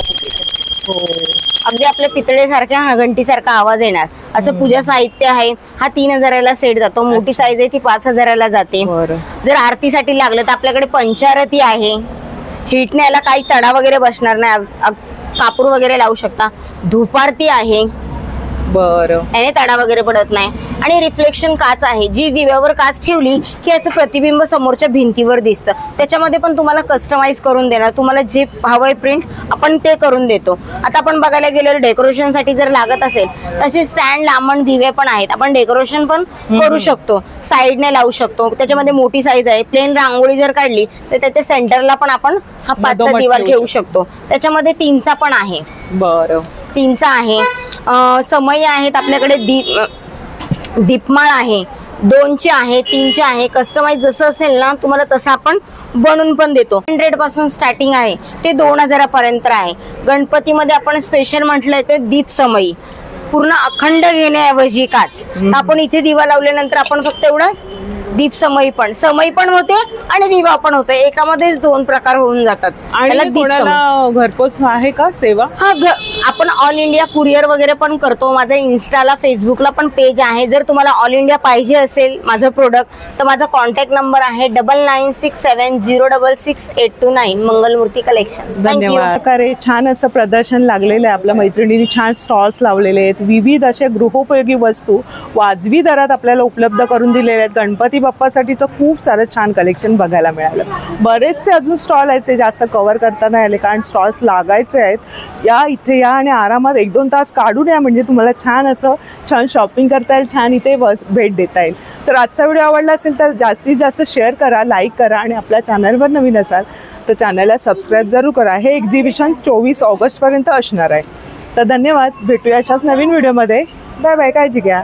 अगदी आपल्या पितळेसारख्या घंटीसारखा आवाज येणार असं पूजा साहित्य आहे. हा 3000ला सेट जातो. मोठी साईज आहे ती 5000ला जाते. जर आरतीसाठी लागलं तर आपल्याकडे पंचारती आहे. हिटने याला काही तडा वगैरे बसणार नाही, कापूर वगैरे लावू शकता. धूपारती आहे, बरं, याने तडा वगैरे पडत नाही. आणि रिफ्लेक्शन काच आहे, जी दिव्यावर काच ठेवली की याचं प्रतिबिंब समोरच्या भिंतीवर दिसतं. त्याच्यामध्ये पण तुम्हाला कस्टमाइज करून देणार. तुम्हाला जे हवंय प्रिंट आपण ते करून देतो. आता आपण बघायला गेलं डेकोरेशनसाठी जर लागत असेल तसे स्टँड लांबण दिवे पण आहेत. आपण डेकोरेशन पण करू शकतो, साईडने लावू शकतो. त्याच्यामध्ये मोठी साईज आहे. प्लेन रांगोळी जर काढली तर त्याच्या सेंटरला पण आपण हा 5चा दिवा ठेवू शकतो. त्याच्यामध्ये 3चा पण आहे. बरं, 3चा आहे. समय आहेत आपल्याकडे. दीपमाळ आहे, 2चे आहे, 3चे आहे. कस्टमाइज जसं असेल ना तुम्हाला तसं आपण बनवून पण देतो. 100 पासून स्टार्टिंग आहे ते 2000 पर्यंत आहे. गणपतीमध्ये आपण स्पेशल म्हटलंय ते दीप समयी पूर्ण अखंड घेण्याऐवजी काच. आपण इथे दिवा लावल्यानंतर आपण फक्त एवढं दीप समई पण होते आणि दिवा पण होते, एकामध्येच 2 प्रकार होऊन जातात. आणि कोणाला घरपोच आहे का सेवा? हा, आपण ऑल इंडिया कुरिअर वगैरे पण करतो. माझा इन्स्टाला फेसबुकला पण पेज आहे. जर तुम्हाला ऑल इंडिया पाहिजे असेल माझं प्रोडक्ट तर माझा कॉन्टॅक्ट नंबर आहे 9967066829 मंगलमूर्ती कलेक्शन. धन्यवाद. अरे छान असं प्रदर्शन लागलेलं आहे. आपल्या मैत्रिणींनी छान स्टॉल्स लावलेले आहेत. विविध अशा गृहोपयोगी वस्तू वाजवी दरात आपल्याला उपलब्ध करून दिलेले आहेत. गणपती बाप्पासाठीचं खूप सारं छान कलेक्शन बघायला मिळालं. बरेचसे अजून स्टॉल आहेत ते जास्त कव्हर करता नाही आले कारण स्टॉल्स लागायचे आहेत. या इथे या आणि आरामात 1-2 तास काढून या म्हणजे तुम्हाला छान असं छान शॉपिंग करता येईल, छान इथे भेट देता येईल. तर आजचा व्हिडिओ आवडला असेल तर जास्तीत जास्त शेअर करा, लाईक करा आणि आपल्या चॅनलवर नवीन असाल तर चॅनलला सबस्क्राईब जरूर करा. हे एक्झिबिशन 24 ऑगस्टपर्यंत असणार आहे. तर धन्यवाद. भेटूया अशाच नवीन व्हिडिओमध्ये. Bye bye. काळजी घ्या.